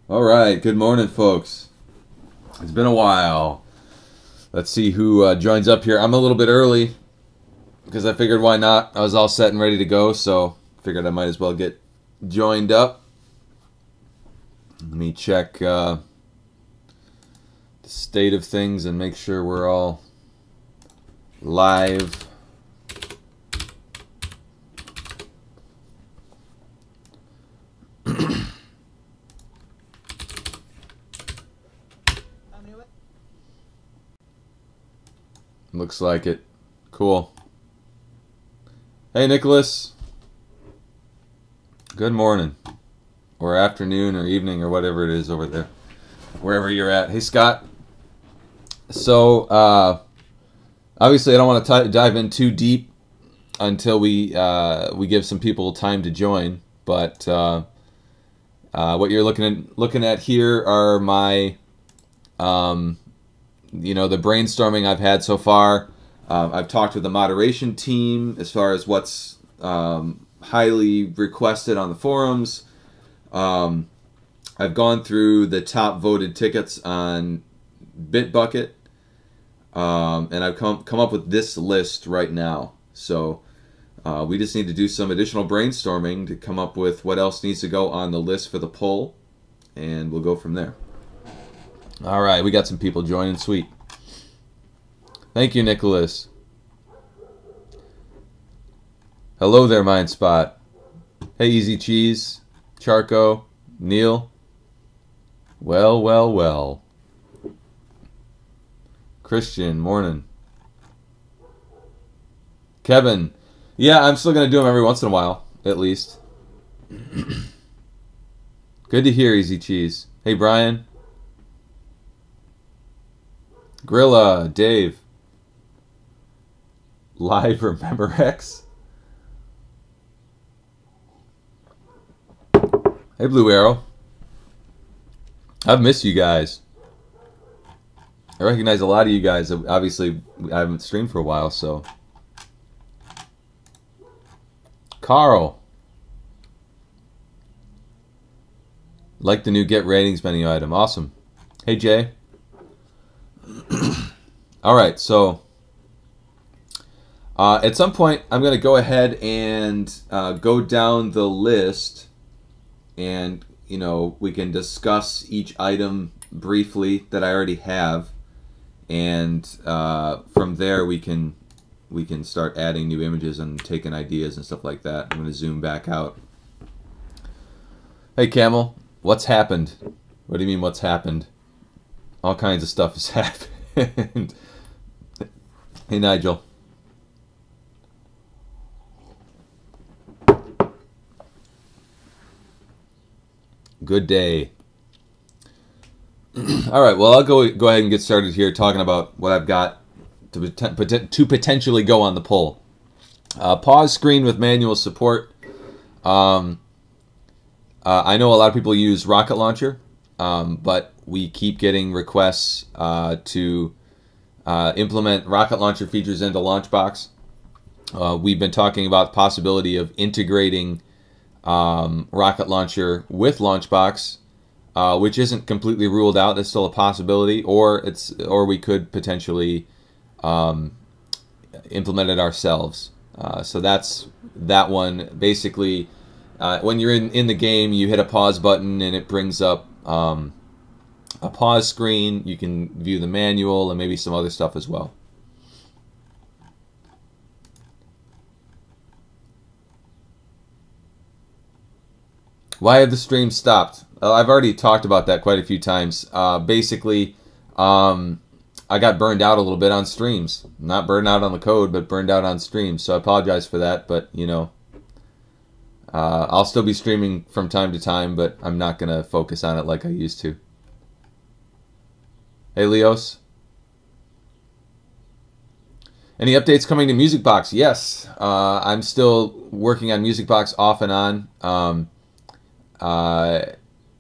All right, good morning, folks. It's been a while. Let's see who joins up here. I'm a little bit early because I figured why not. I was all set and ready to go, so figured I might as well get joined up. Let me check the state of things and make sure we're all live. Looks like it. Cool. Hey, Nicholas. Good morning. Or afternoon or evening or whatever it is over there. Wherever you're at. Hey, Scott. So, obviously I don't want to dive in too deep until we give some people time to join. But what you're looking at here are my... the brainstorming I've had so far. I've talked with the moderation team as far as what's highly requested on the forums. I've gone through the top voted tickets on Bitbucket, and I've come up with this list right now. So we just need to do some additional brainstorming to come up with what else needs to go on the list for the poll, and we'll go from there. All right, we got some people joining. Sweet. Thank you, Nicholas. Hello there, Mindspot. Hey, Easy Cheese, Charco, Neil. Well, well, well. Christian, morning. Kevin. Yeah, I'm still going to do them every once in a while, at least. Good to hear, Easy Cheese. Hey, Brian. Grilla, Dave. Live Remember X. Hey, Blue Arrow. I've missed you guys. I recognize a lot of you guys. Obviously, I haven't streamed for a while, so. Carl. Like the new Get Ratings menu item. Awesome. Hey, Jay. All right, so at some point I'm going to go ahead and go down the list, and we can discuss each item briefly that I already have, and from there we can start adding new images and taking ideas and stuff like that. I'm going to zoom back out. Hey, Camel, what's happened? What do you mean, what's happened? All kinds of stuff has happened. Hey, Nigel. Good day. All right, well, I'll go ahead and get started here talking about what I've got to potentially go on the poll. Pause screen with manual support. I know a lot of people use Rocket Launcher, but we keep getting requests to implement Rocket Launcher features into Launchbox. We've been talking about the possibility of integrating Rocket Launcher with Launchbox, which isn't completely ruled out. It's still a possibility, or we could potentially implement it ourselves. So that's that one. Basically, when you're in the game, you hit a pause button and it brings up a pause screen. You can view the manual and maybe some other stuff as well. Why have the stream stopped? I've already talked about that quite a few times. Basically, I got burned out a little bit on streams. Not burned out on the code, but burned out on streams. So I apologize for that, but I'll still be streaming from time to time, but I'm not going to focus on it like I used to. Hey, Leos. Any updates coming to MusicBox? Yes. I'm still working on MusicBox off and on.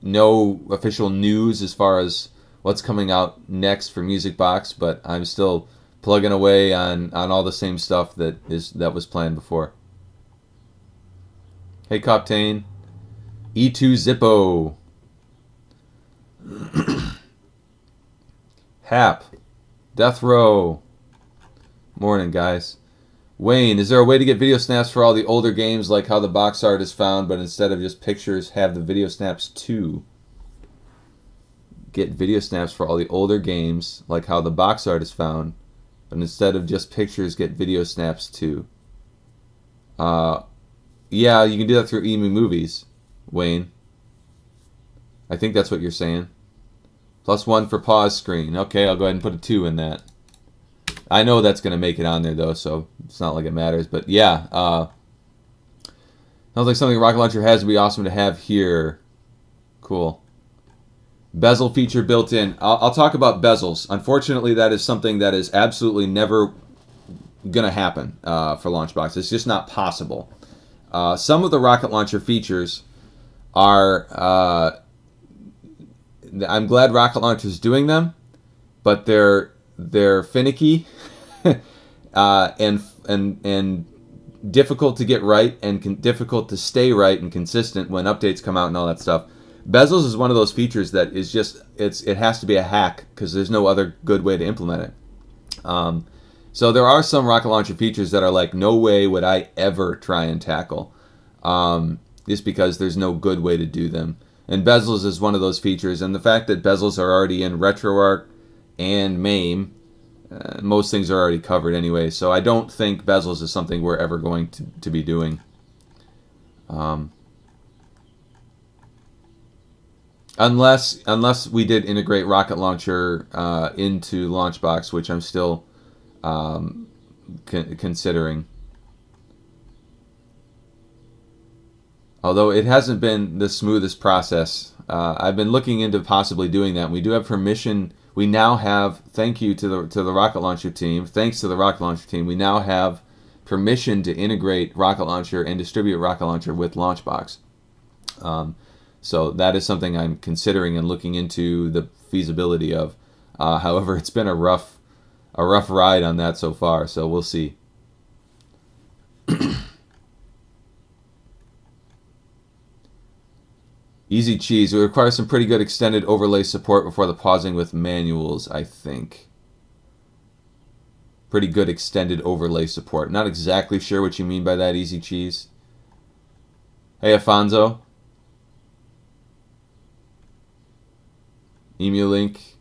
No official news as far as what's coming out next for MusicBox, but I'm still plugging away on all the same stuff that was planned before. Hey, Coptane. E2 Zippo. Hap. Death Row. Morning, guys. Wayne, is there a way to get video snaps for all the older games like how the box art is found, but instead of just pictures, have the video snaps too? Get video snaps for all the older games like how the box art is found, but instead of just pictures, get video snaps too. Yeah, you can do that through Emu Movies, Wayne. I think that's what you're saying. +1 for pause screen. Okay, I'll go ahead and put a 2 in that. I know that's going to make it on there, though, so it's not like it matters. But, yeah. Sounds like something Rocket Launcher has would be awesome to have here. Cool. Bezel feature built in. I'll talk about bezels. Unfortunately, that is something that is absolutely never going to happen for Launchbox. It's just not possible. Some of the Rocket Launcher features are... I'm glad Rocket Launcher is doing them, but they're finicky and difficult to get right and difficult to stay right and consistent when updates come out and all that stuff. Bezels is one of those features that is just it has to be a hack because there's no other good way to implement it. So there are some Rocket Launcher features that are like, no way would I ever try and tackle, just because there's no good way to do them. And bezels is one of those features, and the fact that bezels are already in RetroArch and MAME, most things are already covered anyway, so I don't think bezels is something we're ever going to be doing. Unless we did integrate Rocket Launcher into Launchbox, which I'm still considering. Although it hasn't been the smoothest process. I've been looking into possibly doing that. We do have permission. We now have, thank you to the Rocket Launcher team, thanks to the Rocket Launcher team, we now have permission to integrate Rocket Launcher and distribute Rocket Launcher with Launchbox. So that is something I'm considering and looking into the feasibility of. However, it's been a rough ride on that so far, so we'll see. Easy Cheese. It requires some pretty good extended overlay support before the pausing with manuals, I think. Pretty good extended overlay support. Not exactly sure what you mean by that, Easy Cheese. Hey, Afonso. Emulink.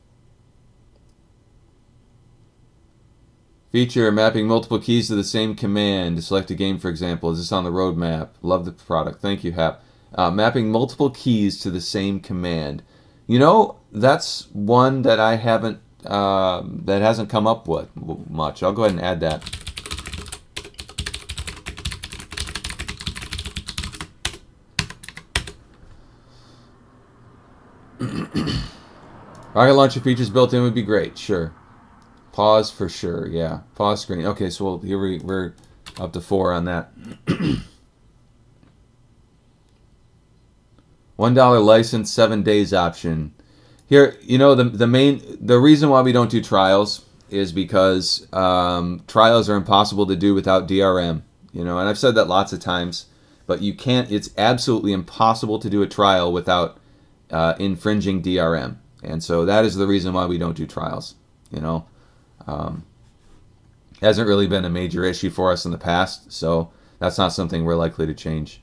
Feature mapping multiple keys to the same command to select a game, for example. Is this on the roadmap? Love the product. Thank you, Hap. Mapping multiple keys to the same command. You know, that's one that I haven't, that hasn't come up with much. I'll go ahead and add that. Rocket Launcher features built in would be great. Sure. Pause for sure. Yeah. Pause screen. Okay, so here we're up to 4 on that. $1 license, 7 days option. Here, you know, the reason why we don't do trials is because trials are impossible to do without DRM. You know, and I've said that lots of times, but you can't. It's absolutely impossible to do a trial without infringing DRM, and so that is the reason why we don't do trials. You know, hasn't really been a major issue for us in the past, so that's not something we're likely to change.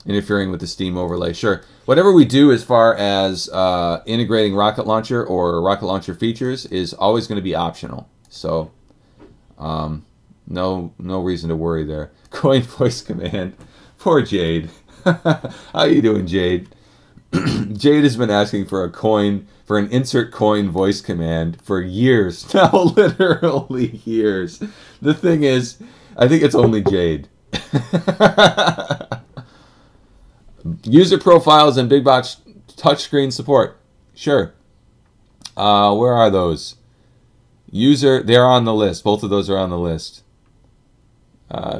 Interfering with the Steam overlay. Sure. Whatever we do as far as integrating Rocket Launcher or Rocket Launcher features is always going to be optional. So, no reason to worry there. Coin voice command. Poor Jade. How you doing, Jade? Jade has been asking for an insert coin voice command for years. Now, literally years. The thing is, I think it's only Jade. User profiles and big box touchscreen support. Sure. Where are those? They're on the list. Both of those are on the list.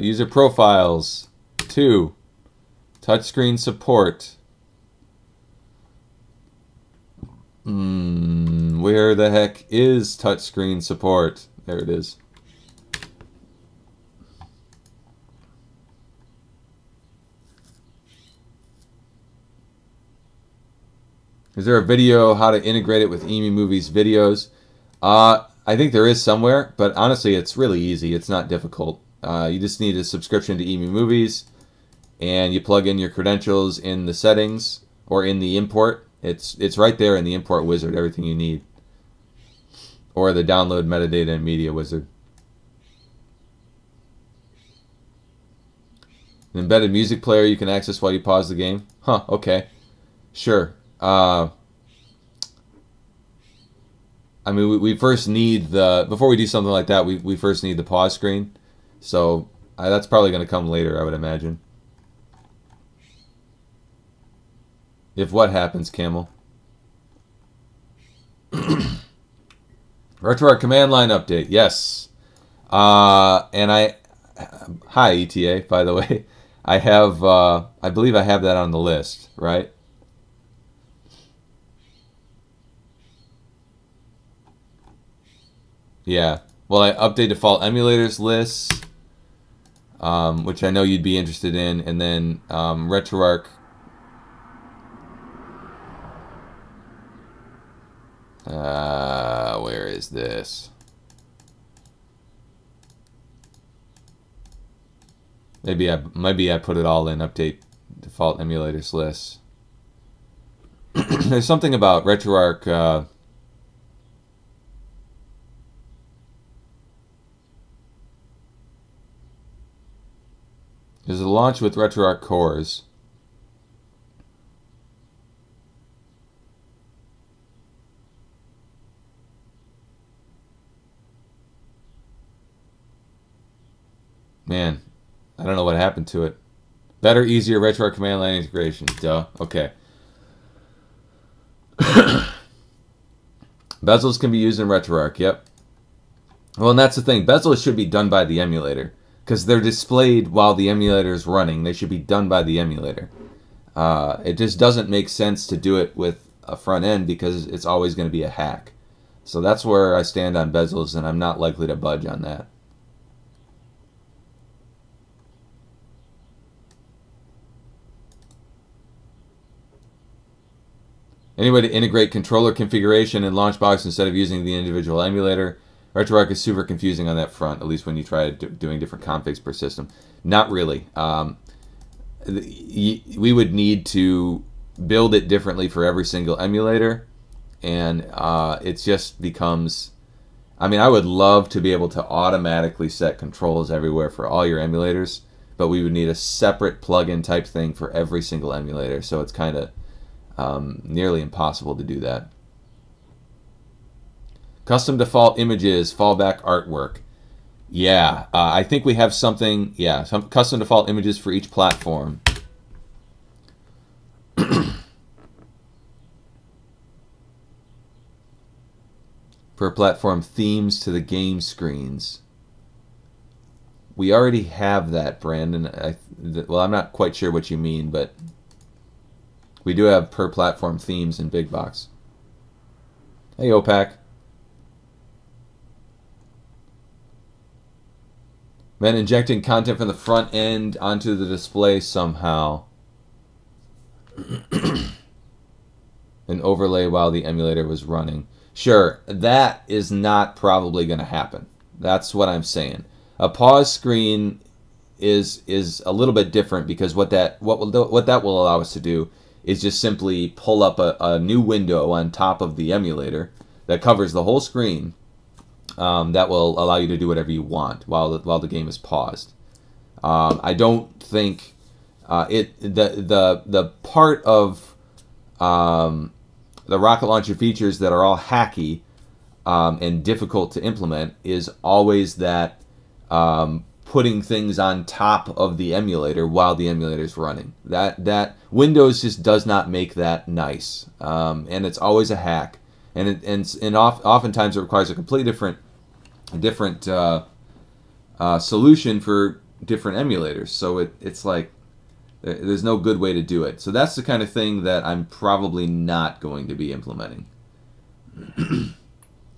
User profiles. 2. Touchscreen support. Where the heck is touchscreen support? There it is. Is there a video how to integrate it with EMI Movies videos? I think there is somewhere, but honestly, it's really easy. It's not difficult. You just need a subscription to EMI Movies, and you plug in your credentials in the settings or in the import. It's right there in the import wizard, everything you need. Or the download metadata and media wizard. An embedded music player you can access while you pause the game. Huh, okay. Sure. I mean, we first need the... Before we do something like that, we first need the pause screen. So that's probably going to come later, I would imagine. If what happens, Camel? RetroArch command line update. Yes. And I... Hi, ETA, by the way. I have... I believe I have that on the list, right? Yeah. Well, I update default emulators lists, which I know you'd be interested in, and then RetroArch. Where is this? Maybe I put it all in update default emulators list. There's something about RetroArch. There's a launch with RetroArch cores. Man, I don't know what happened to it. Better, easier RetroArch command line integration. Duh. Okay. Bezels can be used in RetroArch. Yep. Well, and that's the thing. Bezels should be done by the emulator because they're displayed while the emulator is running. They should be done by the emulator. It just doesn't make sense to do it with a front end because it's always going to be a hack. So that's where I stand on bezels, and I'm not likely to budge on that. Any way to integrate controller configuration and Launchbox instead of using the individual emulator? RetroArch is super confusing on that front, at least when you try doing different configs per system. Not really. We would need to build it differently for every single emulator, and it just becomes... I mean, I would love to be able to automatically set controls everywhere for all your emulators, but we would need a separate plugin type thing for every single emulator, so it's kind of nearly impossible to do that. Custom default images, fallback artwork. Yeah, I think we have something. Yeah, some custom default images for each platform. Per platform, themes to the game screens. We already have that, Brandon. Well, I'm not quite sure what you mean, but we do have per platform themes in Big Box. Hey, OPAC. Then injecting content from the front end onto the display somehow. An overlay while the emulator was running. Sure, that is not probably going to happen. That's what I'm saying. A pause screen is a little bit different because what that will allow us to do is just simply pull up a new window on top of the emulator that covers the whole screen. That will allow you to do whatever you want while the game is paused. I don't think the part of the rocket launcher features that are all hacky and difficult to implement is always that putting things on top of the emulator while the emulator is running. That Windows just does not make that nice, and it's always a hack. And oftentimes it requires a completely different solution for different emulators. So it's like there's no good way to do it. So that's the kind of thing that I'm probably not going to be implementing.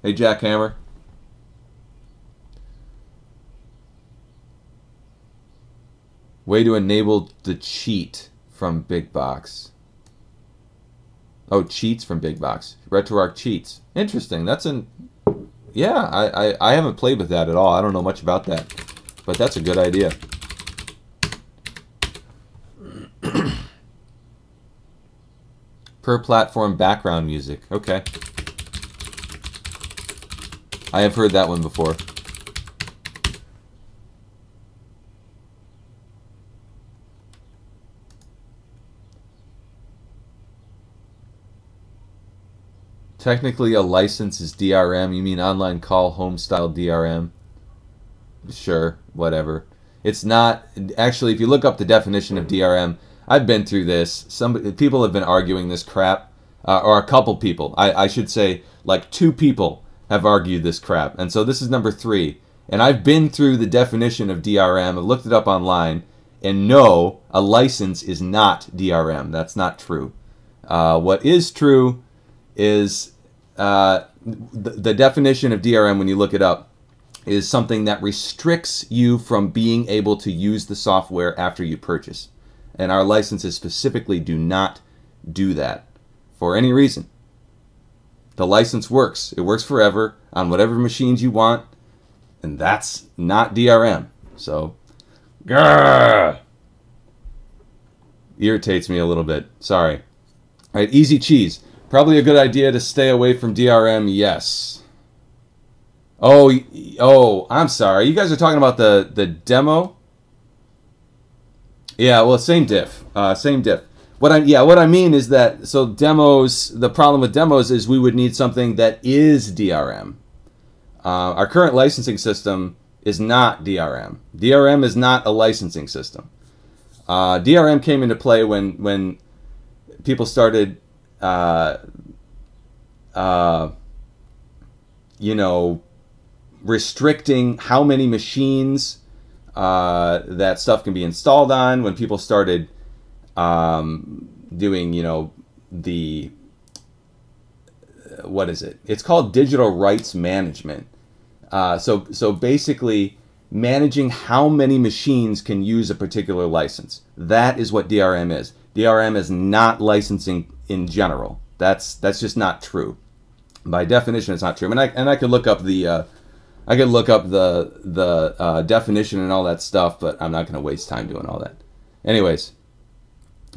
Hey, Jackhammer. Way to enable the cheat from Big Box. Oh, cheats from Big Box. RetroArch cheats. Interesting. That's an... Yeah, I haven't played with that at all. I don't know much about that. But that's a good idea. Per platform background music. Okay. I have heard that one before. Technically, a license is DRM. You mean online call home style DRM? Sure, whatever. It's not... Actually, if you look up the definition of DRM, I've been through this. Some people have been arguing this crap. Or a couple people. I should say, like 2 people have argued this crap. And so this is number 3. And I've been through the definition of DRM. I've looked it up online. And no, a license is not DRM. That's not true. What is true is the definition of DRM, when you look it up, is something that restricts you from being able to use the software after you purchase. And our licenses specifically do not do that for any reason. The license works. It works forever on whatever machines you want, and that's not DRM. So, grrr, irritates me a little bit. Sorry. All right, Easy Cheese. Probably a good idea to stay away from DRM, yes. Oh, I'm sorry. You guys are talking about the demo? Yeah, well, same diff. Same diff. What I mean is that, so demos, the problem with demos is we would need something that is DRM. Our current licensing system is not DRM. DRM is not a licensing system. DRM came into play when people started, restricting how many machines that stuff can be installed on, when people started doing, the, what is it? It's called digital rights management. So basically managing how many machines can use a particular license. That is what DRM is. DRM is not licensing in general. That's just not true. By definition, it's not true. And I could look up the definition and all that stuff, but I'm not going to waste time doing all that. Anyways,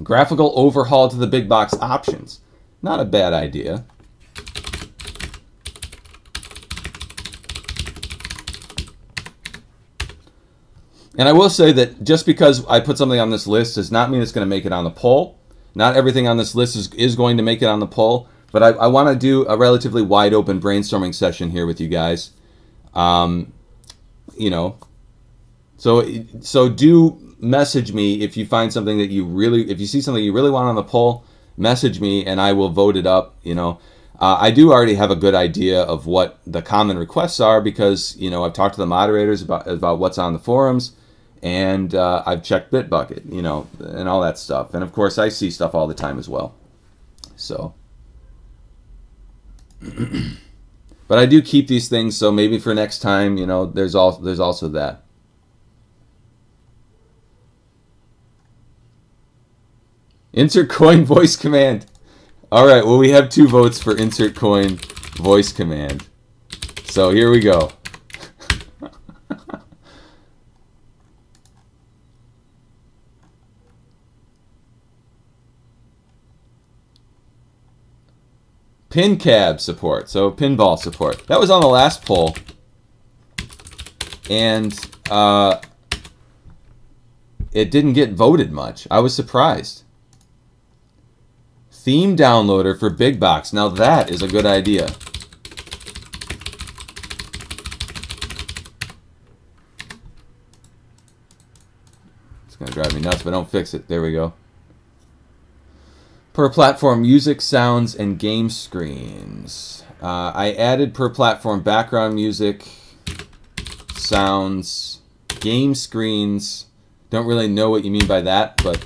graphical overhaul to the big box options. Not a bad idea. And I will say that just because I put something on this list does not mean it's going to make it on the poll. Not everything on this list is going to make it on the poll, but I want to do a relatively wide open brainstorming session here with you guys. So do message me if you find something that if you see something you really want on the poll, message me and I will vote it up. I do already have a good idea of what the common requests are because, I've talked to the moderators about what's on the forums, and I've checked Bitbucket, and all that stuff. And of course I see stuff all the time as well. So, but I do keep these things, so maybe for next time, there's also that. Insert coin voice command. All right, well, we have 2 votes for insert coin voice command. So here we go. Pin cab support, so pinball support. That was on the last poll. And it didn't get voted much. I was surprised. Theme downloader for big box. Now that is a good idea. It's going to drive me nuts, but don't fix it. There we go. Per platform music, sounds, and game screens. I added per platform background music, sounds, game screens. Don't really know what you mean by that, but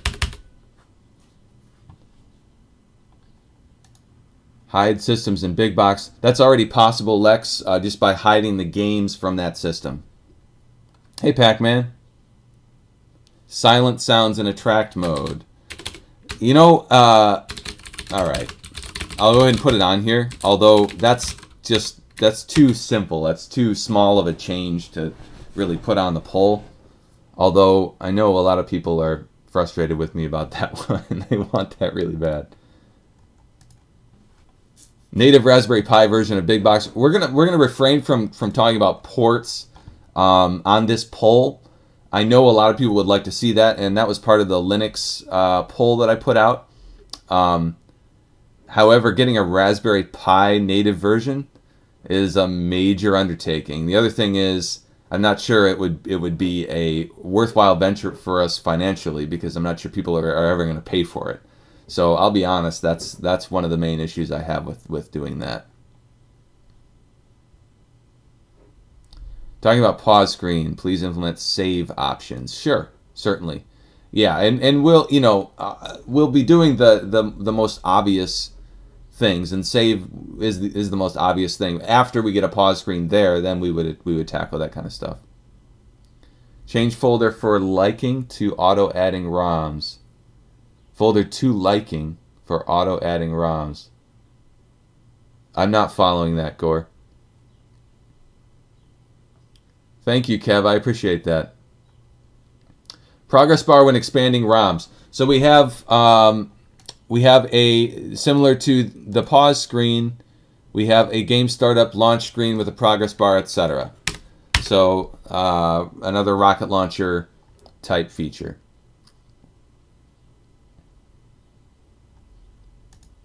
hide systems in big box. That's already possible, Lex, just by hiding the games from that system. Hey, Pac-Man. Silent sounds in attract mode. All right. I'll go ahead and put it on here. Although that's too simple. That's too small of a change to really put on the poll. Although I know a lot of people are frustrated with me about that one. They want that really bad. Native Raspberry Pi version of Big Box. We're gonna refrain from talking about ports on this poll. I know a lot of people would like to see that, and that was part of the Linux poll that I put out. However, getting a Raspberry Pi native version is a major undertaking. The other thing is, I'm not sure it would be a worthwhile venture for us financially, because I'm not sure people are ever going to pay for it. So I'll be honest, that's one of the main issues I have with doing that. Talking about pause screen, please implement save options. Sure, certainly. Yeah, and we'll we'll be doing the most obvious things, and save is the most obvious thing. After we get a pause screen there, then we would tackle that kind of stuff. Change folder for liking to auto adding ROMs. Folder to liking for auto adding ROMs. I'm not following that, Gore. Thank you, Kev. I appreciate that. Progress bar when expanding ROMs. So we have a, similar to the pause screen, we have a game startup launch screen with a progress bar, etc. So another rocket launcher type feature.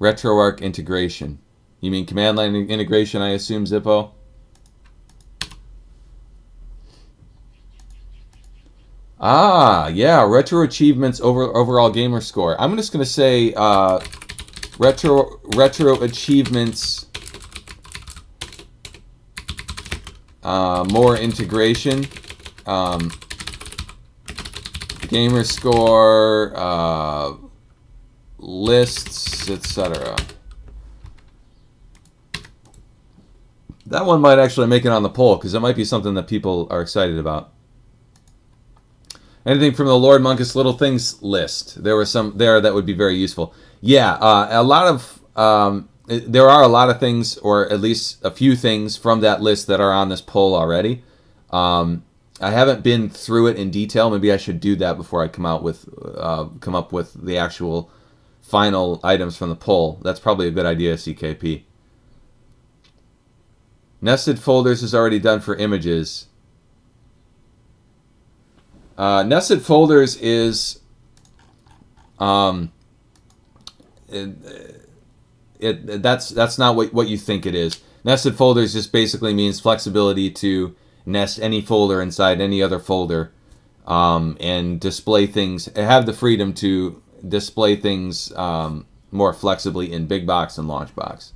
RetroArch integration. You mean command line integration, I assume, Zippo? Ah, yeah, retro achievements over overall gamer score. I'm just going to say retro achievements, more integration, gamer score, lists, etc. That one might actually make it on the poll, because it might be something that people are excited about. Anything from the Lord Monkus Little Things list. There were some there that would be very useful. Yeah, a lot of there are a lot of things, or at least a few things from that list that are on this poll already. I haven't been through it in detail. Maybe I should do that before I come up with the actual final items from the poll. That's probably a good idea, CKP. Nested folders is already done for images. Nested folders is that's not what you think it is. Nested folders just basically means flexibility to nest any folder inside any other folder, and display things. Have the freedom to display things more flexibly in Big Box and Launch Box.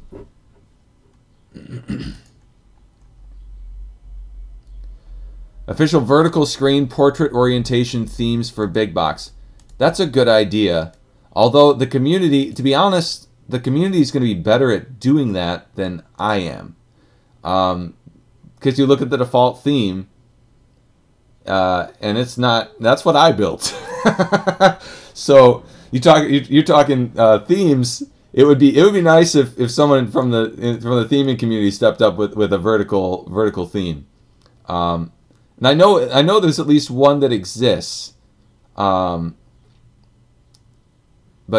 Official vertical screen portrait orientation themes for Big Box. That's a good idea. Although the community, to be honest, the community is going to be better at doing that than I am. Because you look at the default theme, and it's not. That's what I built. So you're talking themes. It would be nice if someone from the theming community stepped up with a vertical theme. And I know there's at least one that exists. But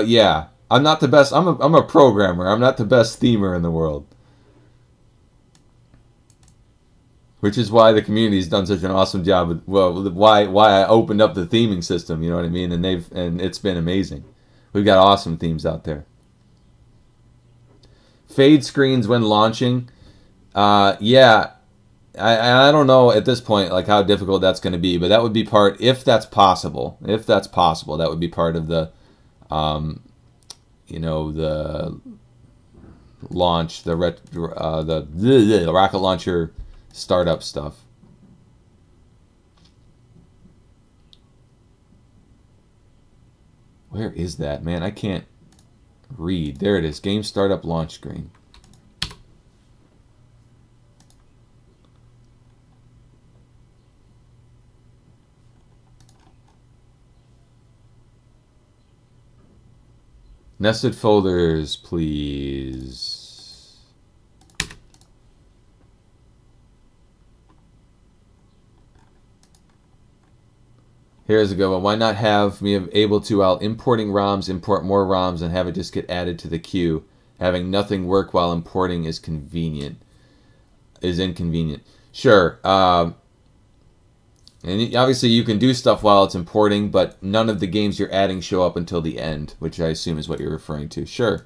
yeah, I'm not the best. I'm a programmer. I'm not the best themer in the world. Which is why the community's done such an awesome job with, why I opened up the theming system, you know what I mean? And it's been amazing. We've got awesome themes out there. Fade screens when launching. Yeah. I don't know at this point like how difficult that's going to be, but that would be part, if that's possible, that would be part of the the launch, the rocket launcher startup stuff. Where is that, man? I can't read. There it is. Game startup launch screen. Nested folders, please. Here's a good one. Why not have me able to, while importing ROMs, import more ROMs and have it just get added to the queue? Having nothing work while importing is inconvenient. Sure. And obviously you can do stuff while it's importing, but none of the games you're adding show up until the end, which I assume is what you're referring to. Sure.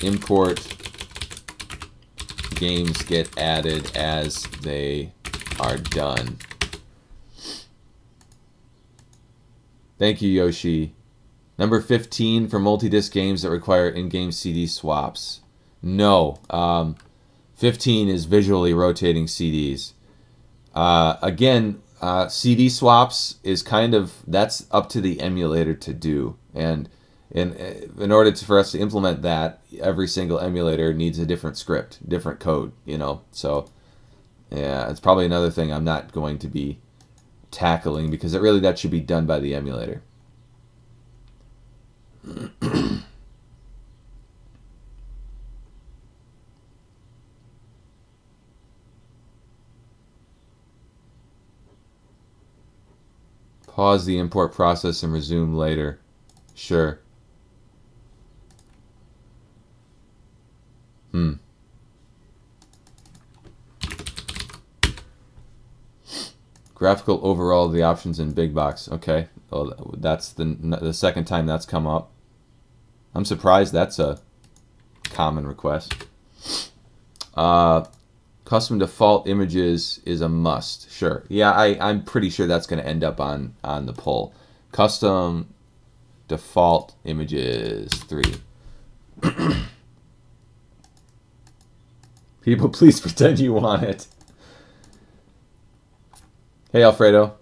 Import games get added as they are done. Thank you, Yoshi. Number 15 for multi-disc games that require in-game CD swaps. No. 15 is visually rotating CDs. Again, CD swaps is kind of, that's up to the emulator to do. And in order for us to implement that, every single emulator needs a different script, different code, you know. So, yeah, it's probably another thing I'm not going to be tackling because that should be done by the emulator. Pause the import process and resume later. Sure. Graphical overall of the options in Big Box. Okay. Well, that's the second time that's come up. I'm surprised that's a common request. Custom default images is a must. Sure. Yeah, I'm pretty sure that's going to end up on the poll. Custom default images 3. People, please pretend you want it. Hey, Alfredo.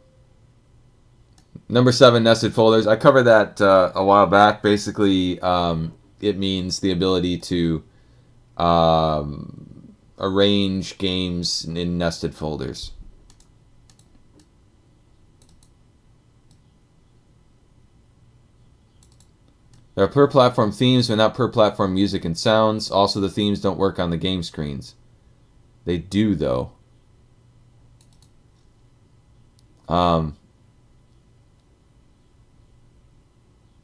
Number 7, nested folders. I covered that a while back. Basically, it means the ability to arrange games in nested folders. There are per-platform themes, but not per-platform music and sounds. Also, the themes don't work on the game screens. They do, though.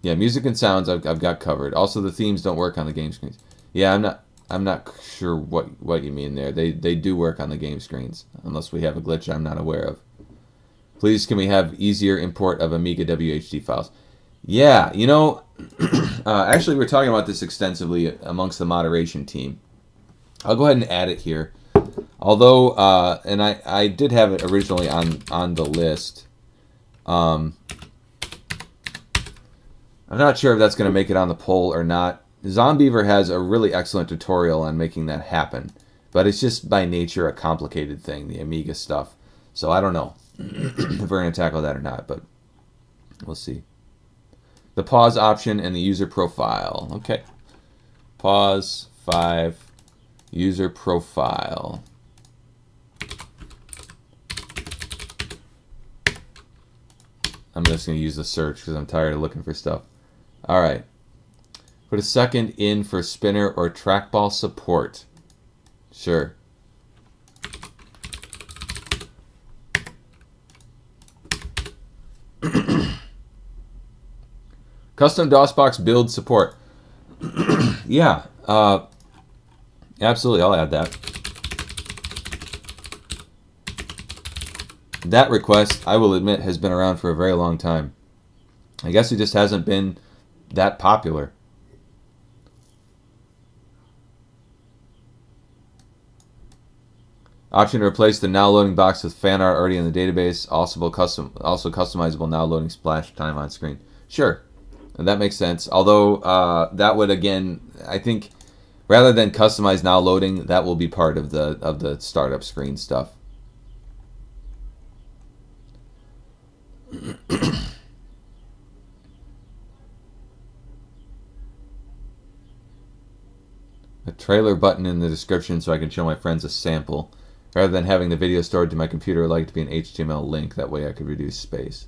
Yeah, music and sounds I've got covered. Also, the themes don't work on the game screens. Yeah, I'm not sure what you mean there. They do work on the game screens, unless we have a glitch I'm not aware of. Please, can we have easier import of Amiga WHD files? Yeah, you know, actually we're talking about this extensively amongst the moderation team. I'll go ahead and add it here. Although, and I did have it originally on the list. I'm not sure if that's going to make it on the poll or not. Zombeaver has a really excellent tutorial on making that happen, but it's just by nature a complicated thing, the Amiga stuff. So I don't know if we're going to tackle that or not, but we'll see. The pause option and the user profile. Okay. Pause 5, user profile. I'm just going to use the search because I'm tired of looking for stuff. All right. Put a second in for spinner or trackball support. Sure. Custom DOSBox build support. Yeah. Absolutely. I'll add that. That request, I will admit, has been around for a very long time. I guess it just hasn't been that popular. Option to replace the now loading box with fan art already in the database. Also customizable now loading splash time on screen. Sure, and that makes sense. Although that would, again, I think rather than customize now loading, that will be part of the startup screen stuff. A trailer button in the description so I can show my friends a sample. Rather than having the video stored to my computer, I'd like it to be an HTML link. That way I could reduce space.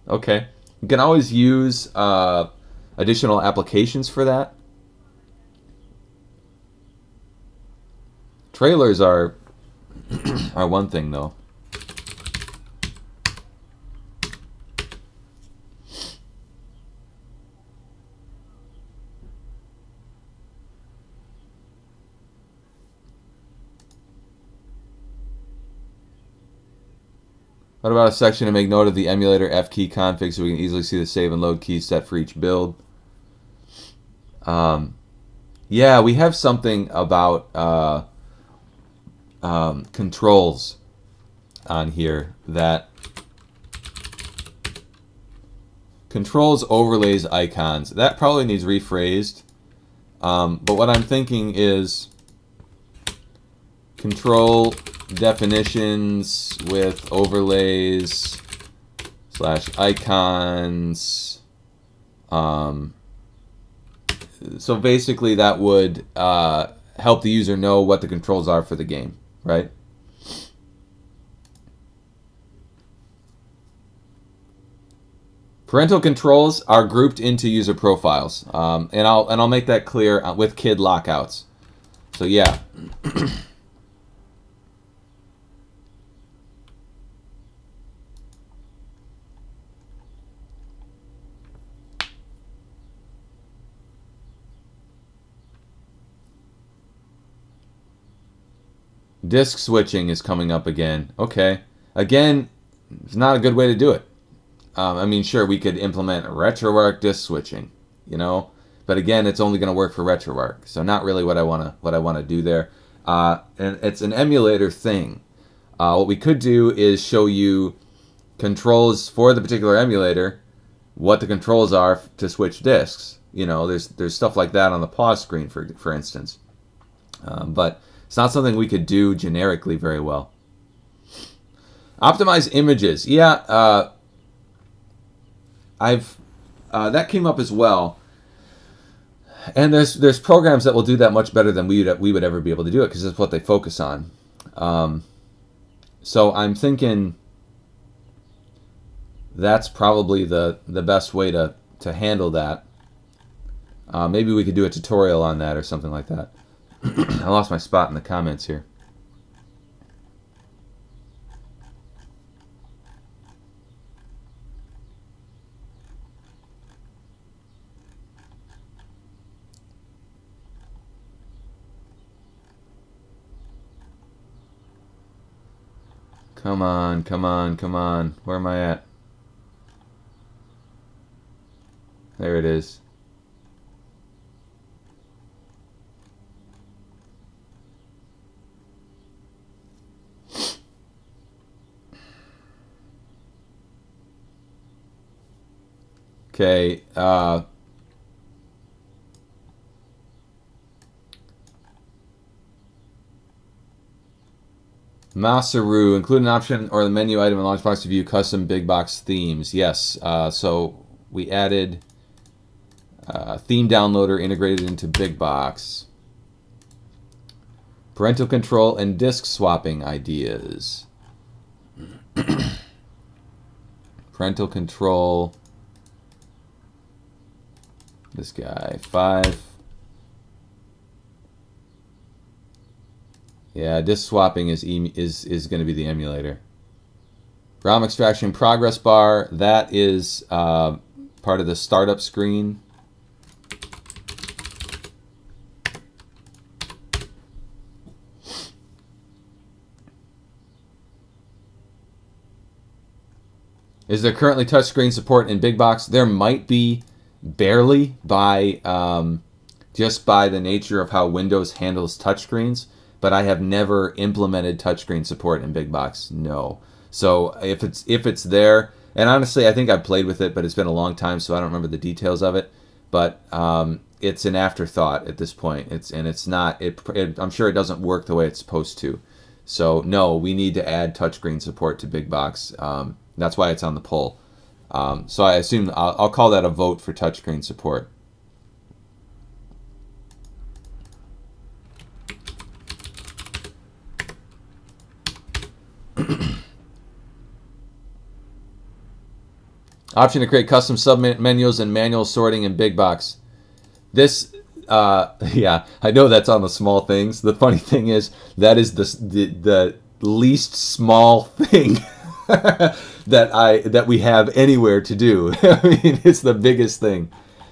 Okay. You can always use a additional applications for that. Trailers are one thing though. What about a section to make note of the emulator F key config so we can easily see the save and load keys set for each build? Yeah, we have something about controls on here that controls, overlays, icons. That probably needs rephrased. But what I'm thinking is control definitions with overlays / icons. So basically that would help the user know what the controls are for the game, right? Parental controls are grouped into user profiles, and I'll make that clear with kid lockouts. So yeah. Disk switching is coming up again. Okay. Again, it's not a good way to do it. I mean, sure, we could implement RetroArch disk switching, you know, but again, it's only going to work for RetroArch, so not really what I want to do there. And it's an emulator thing. What we could do is show you controls for the particular emulator, what the controls are to switch disks. You know, there's stuff like that on the pause screen, for instance. But it's not something we could do generically very well. Optimize images. Yeah, that came up as well. And there's programs that will do that much better than we would ever be able to do it because that's what they focus on. So I'm thinking that's probably the best way to handle that. Maybe we could do a tutorial on that or something like that. I lost my spot in the comments here. Come on, come on, come on. Where am I at? There it is. Okay, Masaru, include an option or the menu item in Launchbox to view custom big box themes. Yes, so we added theme downloader integrated into big box. Parental control and disk swapping ideas. Parental control. This guy, 5. Yeah, disk swapping is going to be the emulator. ROM extraction progress bar, that is part of the startup screen. Is there currently touchscreen support in Big Box? There might be, barely, by just by the nature of how Windows handles touchscreens. But I have never implemented touchscreen support in Big Box. No. So if it's there, and honestly, I think I've played with it, but it's been a long time, so I don't remember the details of it. But it's an afterthought at this point. It's not. I'm sure it doesn't work the way it's supposed to. So no, we need to add touchscreen support to Big Box. That's why it's on the poll. So I assume I'll call that a vote for touchscreen support. Option to create custom submenus and manual sorting in Big Box. This, yeah, I know that's on the small things. The funny thing is that is the least small thing that we have anywhere to do. I mean, it's the biggest thing.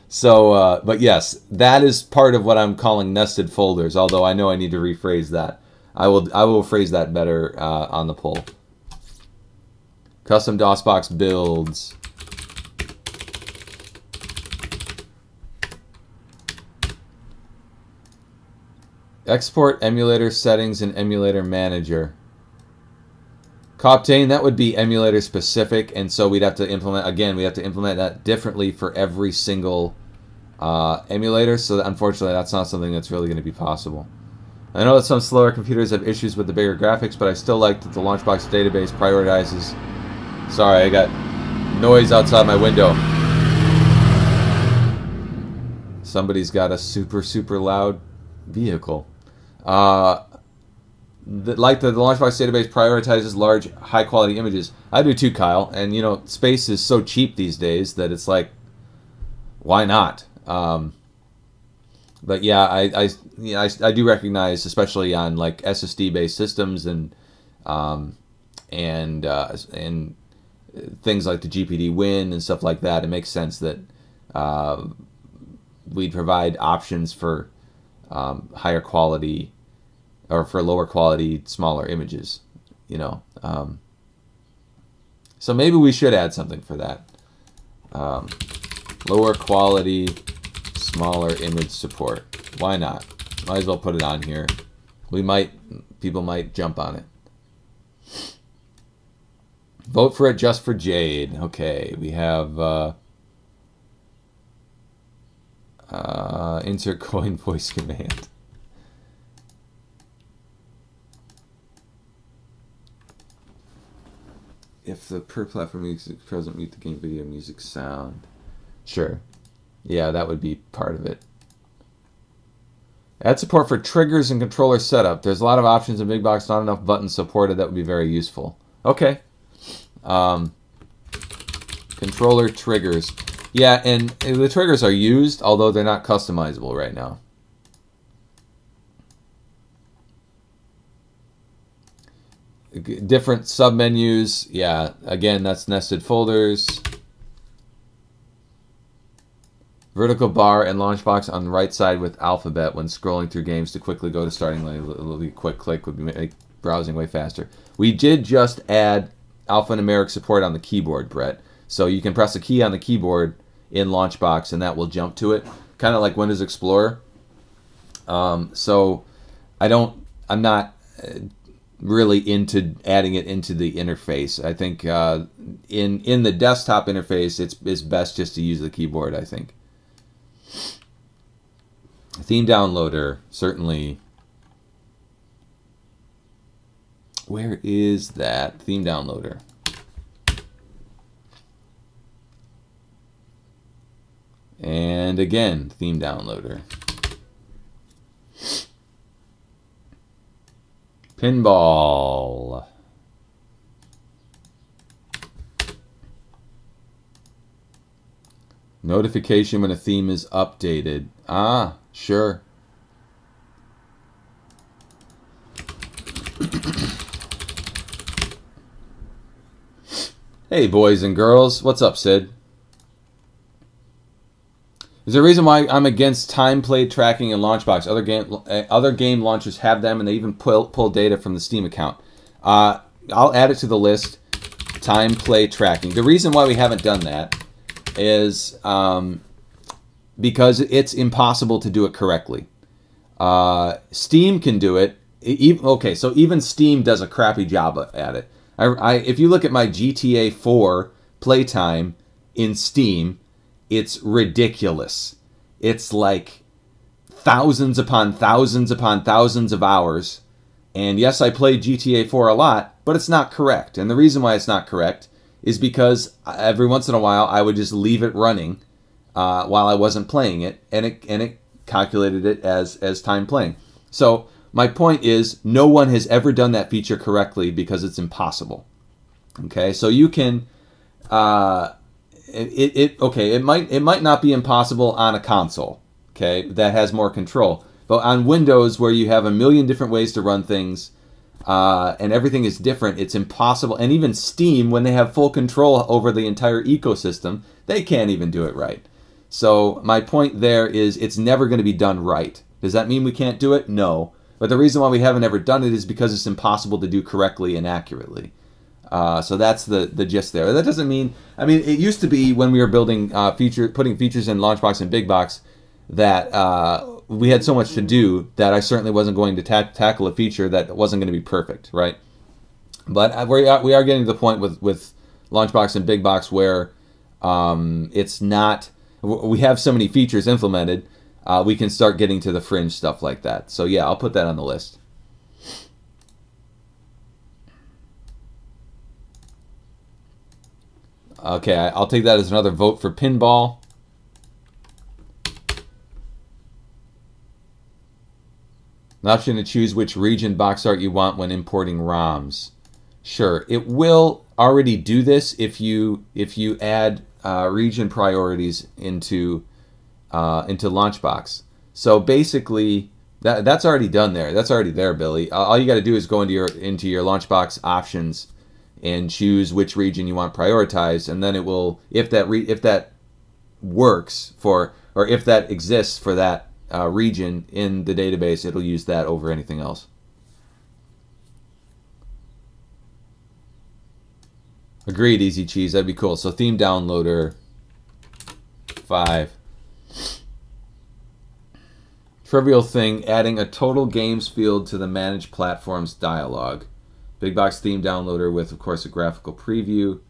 So, but yes, that is part of what I'm calling nested folders. Although I know I need to rephrase that. I will phrase that better on the poll. Custom DOSBox builds. Export emulator settings in emulator manager. Coptane, that would be emulator specific, and so we'd have to implement, again, we have to implement that differently for every single emulator, so that, unfortunately that's not something that's really going to be possible. I know that some slower computers have issues with the bigger graphics, but I still like that the Launchbox database prioritizes... Sorry, I got noise outside my window. Somebody's got a super, super loud vehicle. Like the Launchbox database prioritizes large, high-quality images. I do too, Kyle. And, you know, space is so cheap these days that it's like, why not? But yeah, I do recognize, especially on like SSD-based systems and things like the GPD Win and stuff like that, it makes sense that we'd provide options for higher quality or for lower quality, smaller images, you know. So maybe we should add something for that. Lower quality, smaller image support. Why not? Might as well put it on here. People might jump on it. Vote for it just for Jade. Okay, we have insert coin voice command. If the per platform music doesn't meet the game video music sound. Sure. Yeah, that would be part of it. Add support for triggers and controller setup. There's a lot of options in Big Box, not enough buttons supported. That would be very useful. Okay. Controller triggers. Yeah, and the triggers are used, although they're not customizable right now. Different submenus. Yeah, again, that's nested folders. Vertical bar and Launchbox on the right side with alphabet when scrolling through games to quickly go to starting line. A little quick click would make browsing way faster. We did just add alphanumeric support on the keyboard, Brett. So you can press a key on the keyboard in Launchbox and that will jump to it. Kind of like Windows Explorer. So I'm not really into adding it into the interface. I think in the desktop interface, it's best just to use the keyboard, I think. Theme downloader, certainly. Where is that theme downloader? And again, theme downloader. Pinball. Notification when a theme is updated. Ah, sure. Hey, boys and girls. What's up, Sid? There's a reason why I'm against time play tracking in Launchbox. Other game launchers have them, and they even pull data from the Steam account. I'll add it to the list. Time play tracking. The reason why we haven't done that is because it's impossible to do it correctly. Steam can do it. Okay, so even Steam does a crappy job at it. If you look at my GTA 4 playtime in Steam, it's ridiculous. It's like thousands upon thousands upon thousands of hours. And yes, I played GTA 4 a lot, but it's not correct. And the reason why it's not correct is because every once in a while I would just leave it running while I wasn't playing it, and it calculated it as time playing. So my point is, no one has ever done that feature correctly because it's impossible. Okay, so you can okay, it might not be impossible on a console, okay, that has more control. But on Windows, where you have a million different ways to run things, and everything is different, it's impossible. And even Steam, when they have full control over the entire ecosystem, they can't even do it right. So my point there is it's never going to be done right. Does that mean we can't do it? No. But the reason why we haven't ever done it is because it's impossible to do correctly and accurately. So that's the gist there. That doesn't mean, I mean, it used to be when we were building putting features in Launchbox and Big Box that we had so much to do that I certainly wasn't going to tackle a feature that wasn't going to be perfect, right? But we are getting to the point with Launchbox and Big Box where it's not, we have so many features implemented, we can start getting to the fringe stuff like that. So yeah, I'll put that on the list. Okay, I'll take that as another vote for pinball. An option to choose which region box art you want when importing ROMs. Sure, it will already do this if you add region priorities into Launchbox. So basically, that's already done there. That's already there, Billy. All you got to do is go into your Launchbox options and choose which region you want prioritized, and then it will, if that works for, or if that exists for that region in the database, it'll use that over anything else. Agreed, Easy Cheese. That'd be cool. So theme downloader 5. Trivial thing, adding a total games field to the manage platforms dialog. Big box theme downloader with, of course, a graphical preview.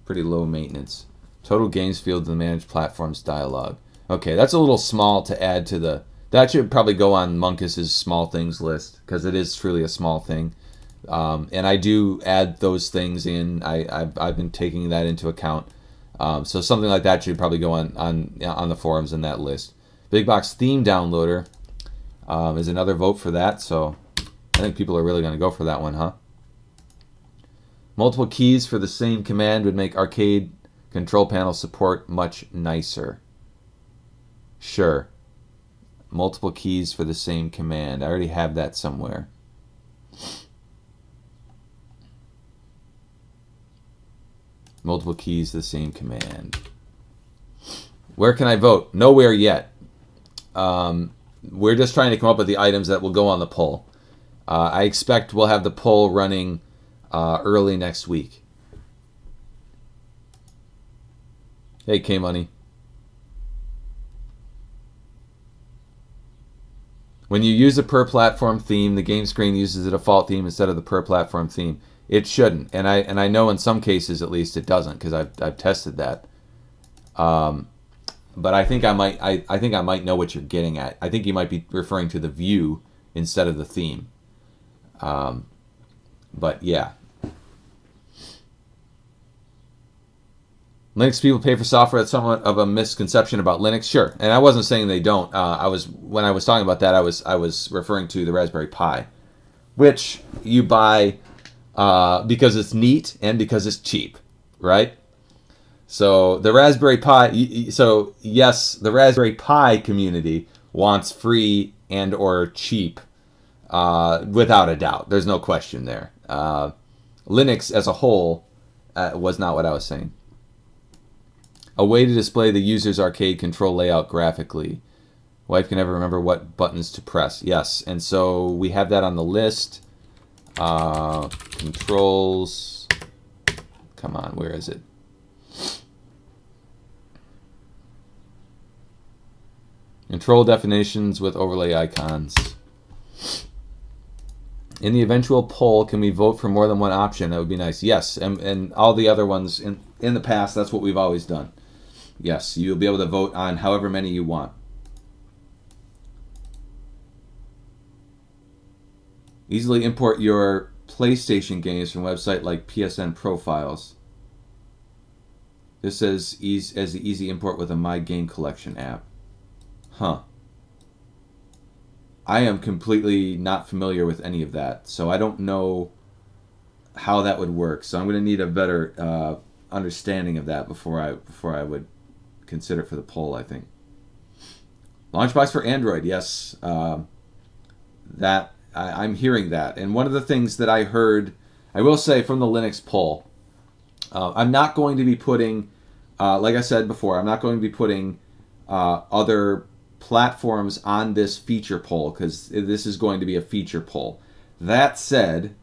Pretty low maintenance. Total games field to the manage platforms dialog. Okay, that's a little small to add to the... That should probably go on Munkis's small things list, because it is truly a small thing. And I do add those things in. I've been taking that into account. So something like that should probably go on the forums in that list. Big box theme downloader is another vote for that. So I think people are really going to go for that one, huh? Multiple keys for the same command would make arcade control panel support much nicer. Sure. Multiple keys for the same command. I already have that somewhere. Multiple keys, the same command. Where can I vote? Nowhere yet. We're just trying to come up with the items that will go on the poll. I expect we'll have the poll running early next week. Hey, K-Money. When you use a per-platform theme, the game screen uses a default theme instead of the per-platform theme. It shouldn't, and I know in some cases at least it doesn't, because I've tested that. But I think I might know what you're getting at. I think you might be referring to the view instead of the theme. But yeah. Linux people pay for software. That's somewhat of a misconception about Linux. Sure, and I wasn't saying they don't. When I was talking about that, I was referring to the Raspberry Pi, which you buy because it's neat and because it's cheap, right? So the Raspberry Pi. So yes, the Raspberry Pi community wants free and or cheap, without a doubt. There's no question there. Linux as a whole was not what I was saying. A way to display the user's arcade control layout graphically. Wife can never remember what buttons to press. Yes, and so we have that on the list. Controls. Come on, where is it? Control definitions with overlay icons. In the eventual poll, can we vote for more than one option? That would be nice. Yes, and all the other ones in the past, that's what we've always done. Yes, you'll be able to vote on however many you want. Easily import your PlayStation games from website like PSN Profiles. This says as the easy import with a My Game Collection app. Huh. I am completely not familiar with any of that, so I don't know how that would work. So I'm going to need a better understanding of that before I would consider it for the poll, I think. Launchbox for Android, yes. I'm hearing that. And one of the things that I heard, I will say, from the Linux poll, I'm not going to be putting, like I said before, I'm not going to be putting other platforms on this feature poll, because this is going to be a feature poll. That said,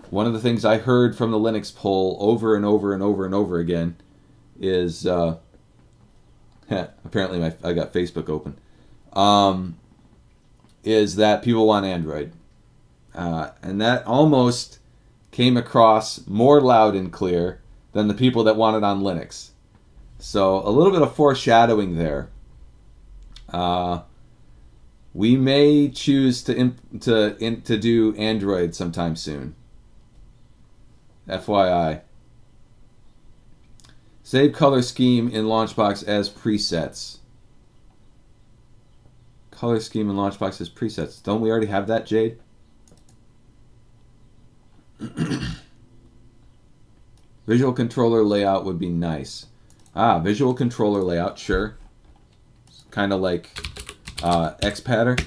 one of the things I heard from the Linux poll over and over and over and over again is, apparently I got Facebook open, is that people want Android. And that almost came across more loud and clear than the people that want it on Linux. So a little bit of foreshadowing there. We may choose to do Android sometime soon. FYI. Save color scheme in Launchbox as presets. Color scheme in Launchbox as presets. Don't we already have that, Jade? Visual controller layout would be nice. Visual controller layout, sure. Kind of like XPatter.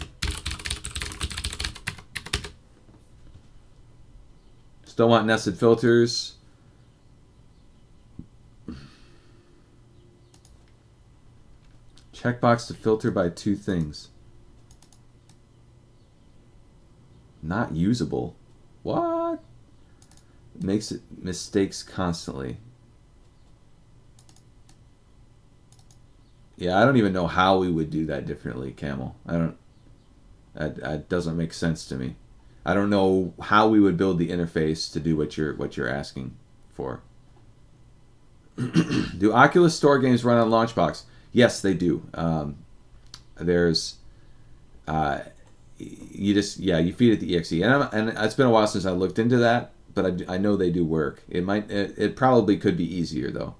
Still want nested filters. Checkbox to filter by 2 things. Not usable. What? Makes it mistakes constantly. Yeah, I don't even know how we would do that differently, Camel. That doesn't make sense to me. I don't know how we would build the interface to do what you're asking for. Do Oculus Store games run on Launchbox? Yes, they do. There's you feed it the exe, and it's been a while since I looked into that, but I know they do work. It probably could be easier though.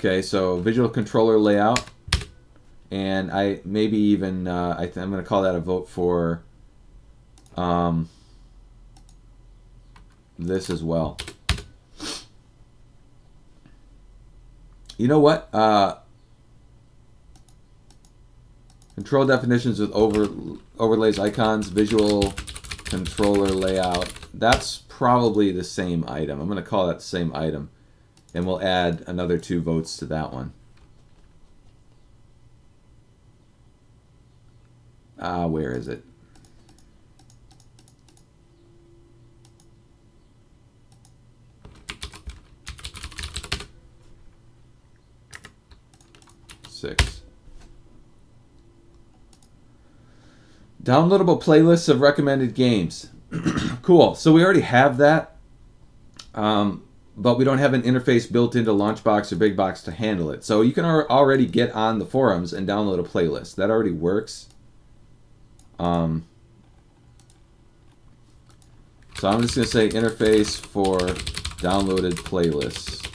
Okay, so visual controller layout, and I maybe even I'm going to call that a vote for this as well. You know what? Control definitions with overlays, icons, visual controller layout. That's probably the same item. I'm going to call that the same item. And we'll add another 2 votes to that one. Where is it? Six. Downloadable playlists of recommended games. Cool. So we already have that. But we don't have an interface built into Launchbox or Big Box to handle it. So you can already get on the forums and download a playlist. That already works. So I'm just going to say interface for downloaded playlists.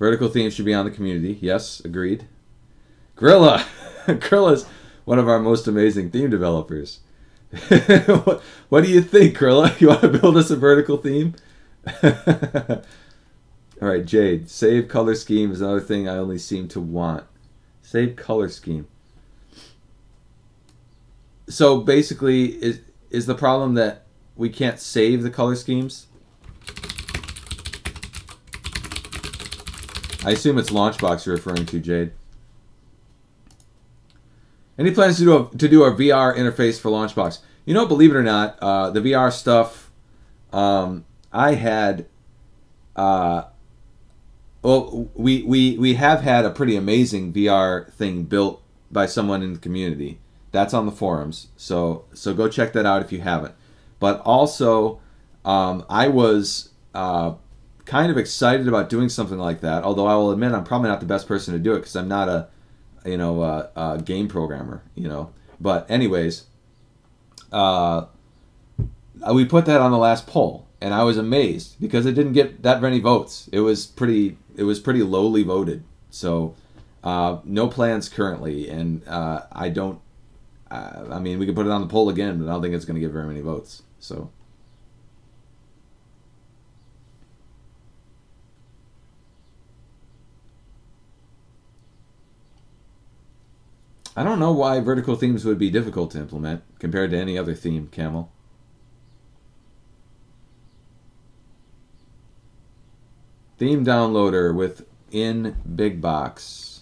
Vertical themes should be on the community. Yes, agreed. Grilla! Grilla's one of our most amazing theme developers. What do you think, Krilla? You want to build us a vertical theme? All right, Jade. Save color scheme is another thing I only seem to want. Save color scheme. So basically, is the problem that we can't save the color schemes? I assume it's Launchbox you're referring to, Jade. Any plans to do a VR interface for Launchbox? You know, believe it or not, the VR stuff, I had, well, we have had a pretty amazing VR thing built by someone in the community. That's on the forums, so go check that out if you haven't. But also, I was kind of excited about doing something like that. Although I will admit I'm probably not the best person to do it because I'm not a game programmer, But anyways, we put that on the last poll, and I was amazed because it didn't get that many votes. It was pretty was pretty lowly voted. So no plans currently, and I don't. I mean, we could put it on the poll again, but I don't think it's going to get very many votes. So. I don't know why vertical themes would be difficult to implement compared to any other theme, Camel. Theme downloader within Big Box.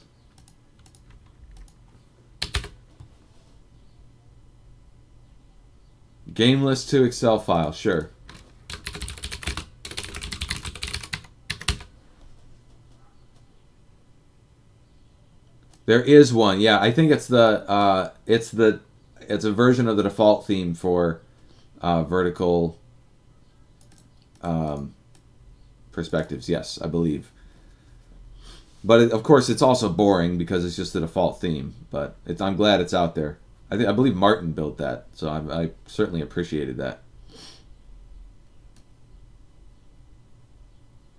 Game list to Excel file, sure. There is one, yeah. I think it's it's a version of the default theme for vertical perspectives. Yes, I believe. But of course, it's also boring because it's just the default theme. But I'm glad it's out there. I believe Martin built that, so I certainly appreciated that.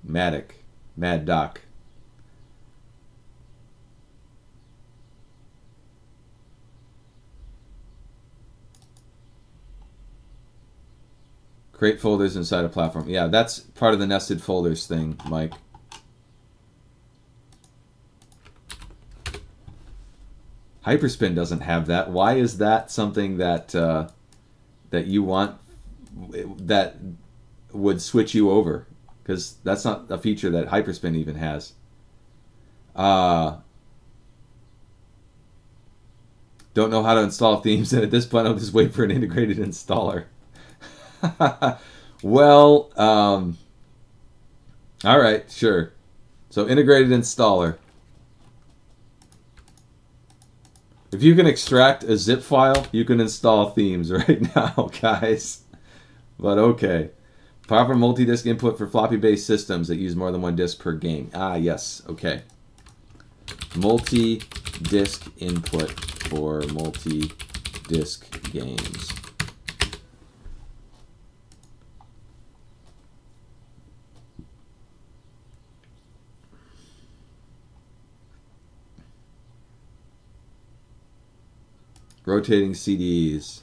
Mad Doc. Create folders inside a platform. Yeah, that's part of the nested folders thing, Mike. Hyperspin doesn't have that. Why is that something that that you want, that would switch you over? Because that's not a feature that Hyperspin even has. Don't know how to install themes, and at this point I'll just wait for an integrated installer. Well, all right, sure. So integrated installer. If you can extract a zip file, you can install themes right now, guys. But okay. Proper multi-disk input for floppy-based systems that use more than one disk per game. Ah, yes, okay. Multi-disk input for multi-disk games. Rotating CDs.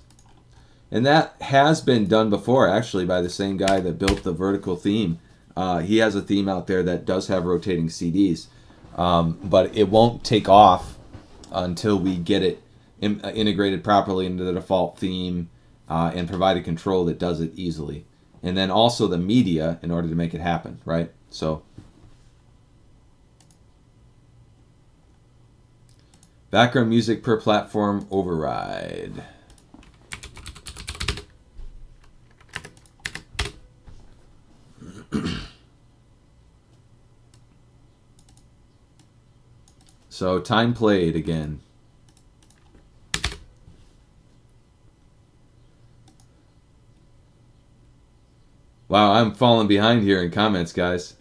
And that has been done before, actually, by the same guy that built the vertical theme. He has a theme out there that does have rotating CDs. But it won't take off until we get it integrated properly into the default theme and provide a control that does it easily. And then also the media in order to make it happen, right? So background music per platform override. So time played again. Wow, I'm falling behind here in comments, guys.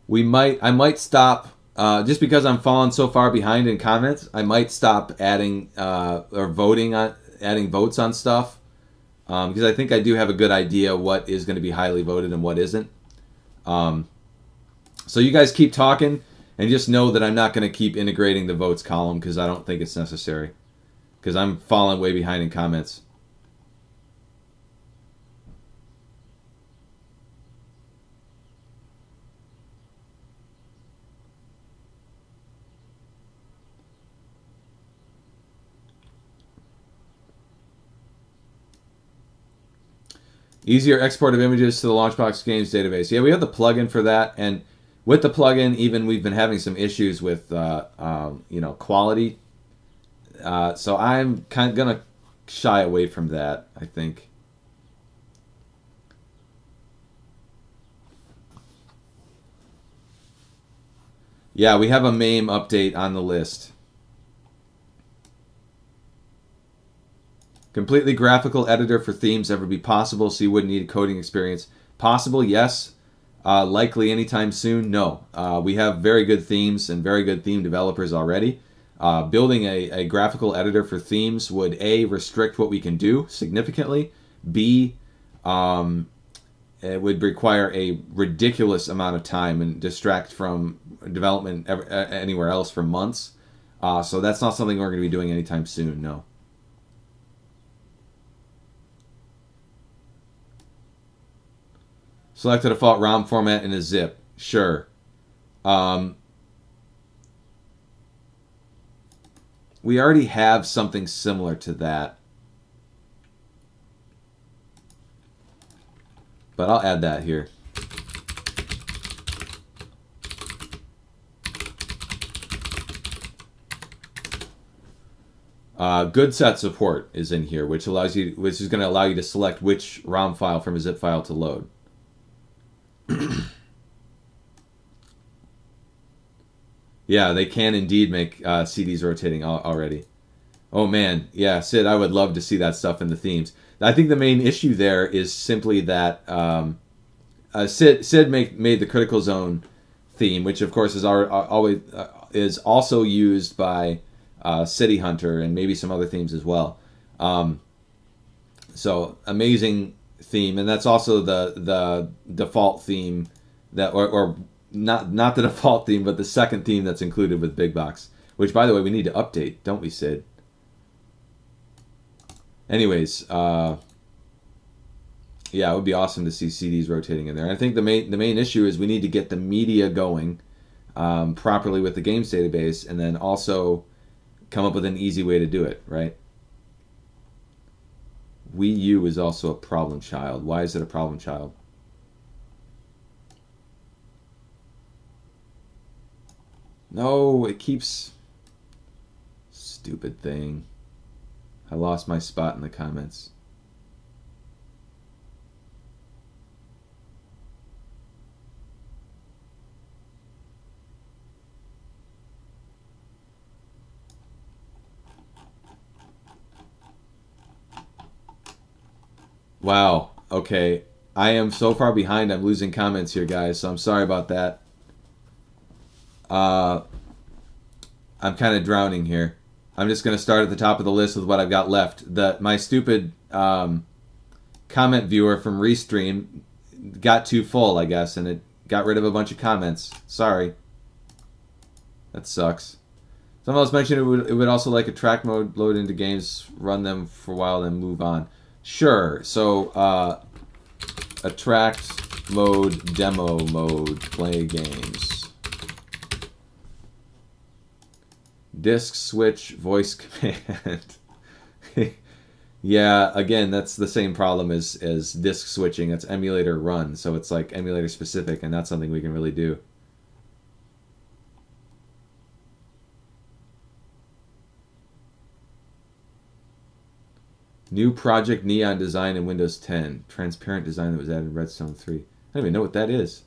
I might stop. Just because I'm falling so far behind in comments, I might stop adding adding votes on stuff, because I think I do have a good idea what is going to be highly voted and what isn't. So you guys keep talking, and just know that I'm not going to keep integrating the votes column because I don't think it's necessary, because I'm falling way behind in comments. Easier export of images to the Launchbox Games database. Yeah, we have the plugin for that, and with the plugin, even we've been having some issues with quality. So I'm kind of gonna shy away from that, I think. Yeah, we have a MAME update on the list. Completely graphical editor for themes ever be possible, so you wouldn't need a coding experience. Possible, yes. Likely anytime soon, no. We have very good themes and very good theme developers already. Building a graphical editor for themes would A, restrict what we can do significantly, B, it would require a ridiculous amount of time and distract from development anywhere else for months. So that's not something we're going to be doing anytime soon, no. Select a default ROM format in a zip. Sure. We already have something similar to that. But I'll add that here. Good set support is in here, which is going to allow you to select which ROM file from a zip file to load. Yeah, they can indeed make CDs rotating already. Oh man, yeah, Sid, I would love to see that stuff in the themes. I think the main issue there is simply that Sid made the Critical Zone theme, which of course is always is also used by City Hunter and maybe some other themes as well. So amazing theme, and that's also the default theme that or not the default theme, but the second theme that's included with Big Box. Which, by the way, we need to update, don't we, Sid? Anyways, yeah, it would be awesome to see CDs rotating in there. And I think the main issue is we need to get the media going properly with the games database, and then also come up with an easy way to do it, right? Wii U is also a problem child. Why is it a problem child? No, it keeps... Stupid thing. I lost my spot in the comments. Wow. Okay. I am so far behind, I'm losing comments here, guys, so I'm sorry about that. I'm kind of drowning here. I'm just going to start at the top of the list with what I've got left. My stupid comment viewer from Restream got too full, I guess, and it got rid of a bunch of comments. Sorry. That sucks. Someone else mentioned it would also like a track mode, load into games, run them for a while, then move on. Sure. So, attract mode, demo mode, play games. Disk switch, voice command. Yeah, again, that's the same problem as disk switching. It's emulator run, so it's like emulator specific, and that's something we can really do. New Project Neon design in Windows 10. Transparent design that was added in Redstone 3. I don't even know what that is.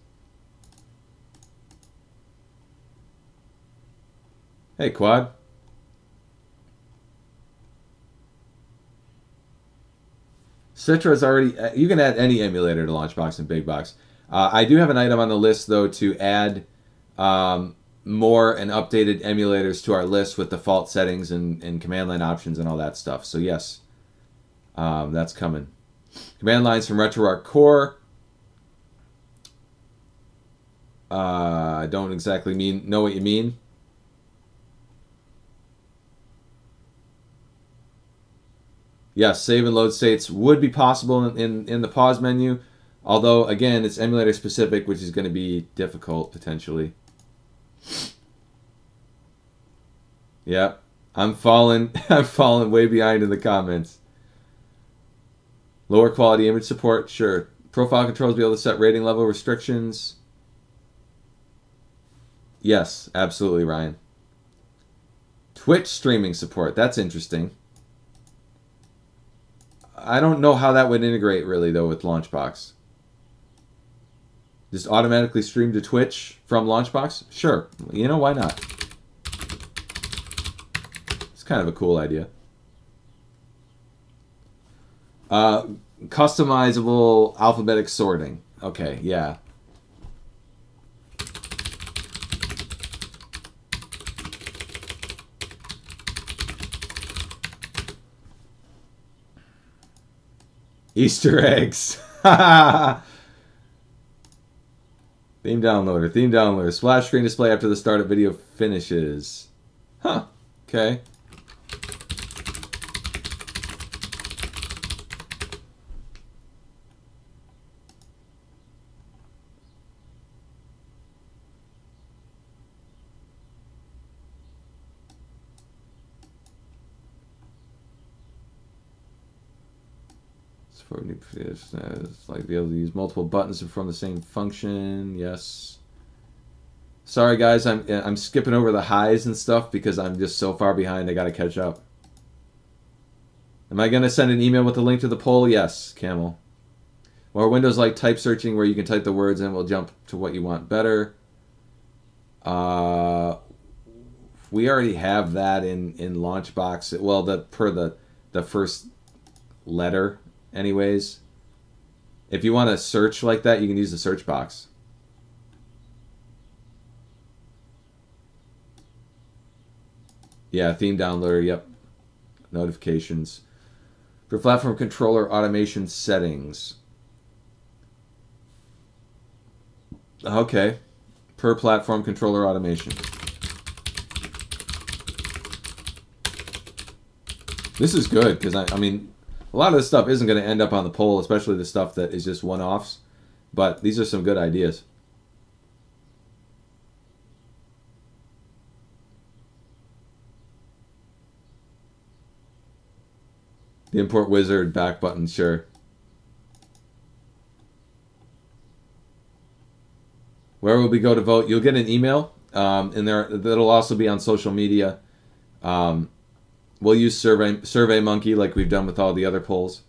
Hey, Quad. Citra's already... You can add any emulator to Launchbox and Big Box. I do have an item on the list, though, to add more and updated emulators to our list with default settings and command line options and all that stuff. So, yes. That's coming. Command lines from RetroArch Core. I don't exactly know what you mean. Yes, save and load states would be possible in the pause menu. Although, again, it's emulator specific, which is going to be difficult, potentially. Yep. I'm falling way behind in the comments. Lower quality image support, sure. Profile controls, be able to set rating level restrictions. Yes, absolutely, Ryan. Twitch streaming support, that's interesting. I don't know how that would integrate, really, though, with Launchbox. Just automatically stream to Twitch from Launchbox? Sure. You know, why not? It's kind of a cool idea. Customizable alphabetic sorting. Okay, yeah. Easter eggs. Theme downloader. Theme downloader. Splash screen display after the start of video finishes. Huh. Okay. For new like be able to use multiple buttons to perform the same function. Yes. Sorry guys, I'm skipping over the highs and stuff because I'm just so far behind. I got to catch up. Am I going to send an email with the link to the poll? Yes, Camel. Or Windows like type searching where you can type the words and it will jump to what you want better. We already have that in Launchbox. Well, per the first letter. Anyways, if you want to search like that, you can use the search box. Yeah, theme downloader, yep. Notifications. For platform controller automation settings. Okay. Per platform controller automation. This is good because, I mean, a lot of this stuff isn't going to end up on the poll, especially the stuff that is just one-offs. But these are some good ideas. The import wizard back button, sure. Where will we go to vote? You'll get an email, and that'll also be on social media. We'll use SurveyMonkey like we've done with all the other polls.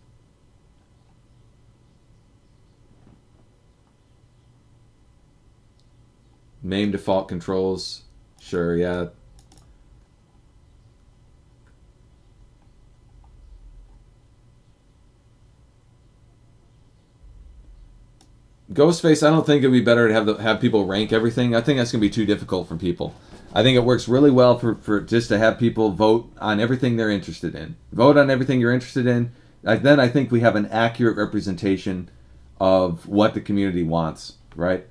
MAME default controls. Sure, yeah. Ghostface, I don't think it would be better to have people rank everything. I think that's going to be too difficult for people. I think it works really well for just to have people vote on everything they're interested in. Vote on everything you're interested in. Then I think we have an accurate representation of what the community wants, right?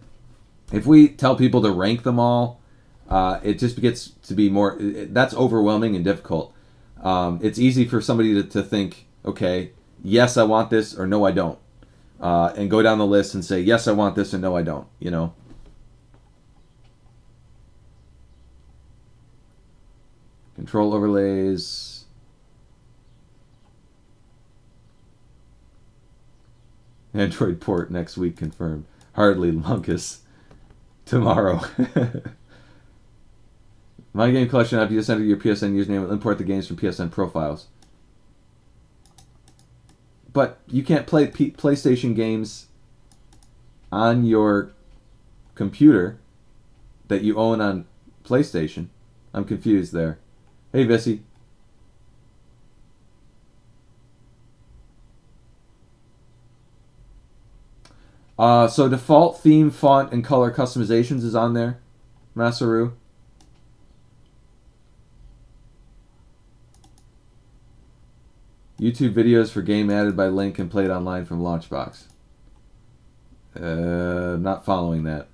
If we tell people to rank them all, it just gets to be more... That's overwhelming and difficult. It's easy for somebody to think, okay, yes, I want this, or no, I don't. And go down the list and say, yes, I want this, and no, I don't, you know? Control overlays. Android port next week confirmed. Hardly Lunkus. Tomorrow. My game collection app, you just enter your PSN username and import the games from PSN profiles. But you can't play PlayStation games on your computer that you own on PlayStation. I'm confused there. Hey, Vissy. So default theme, font, and color customizations is on there. Masaru. YouTube videos for game added by link and played online from Launchbox. Not following that.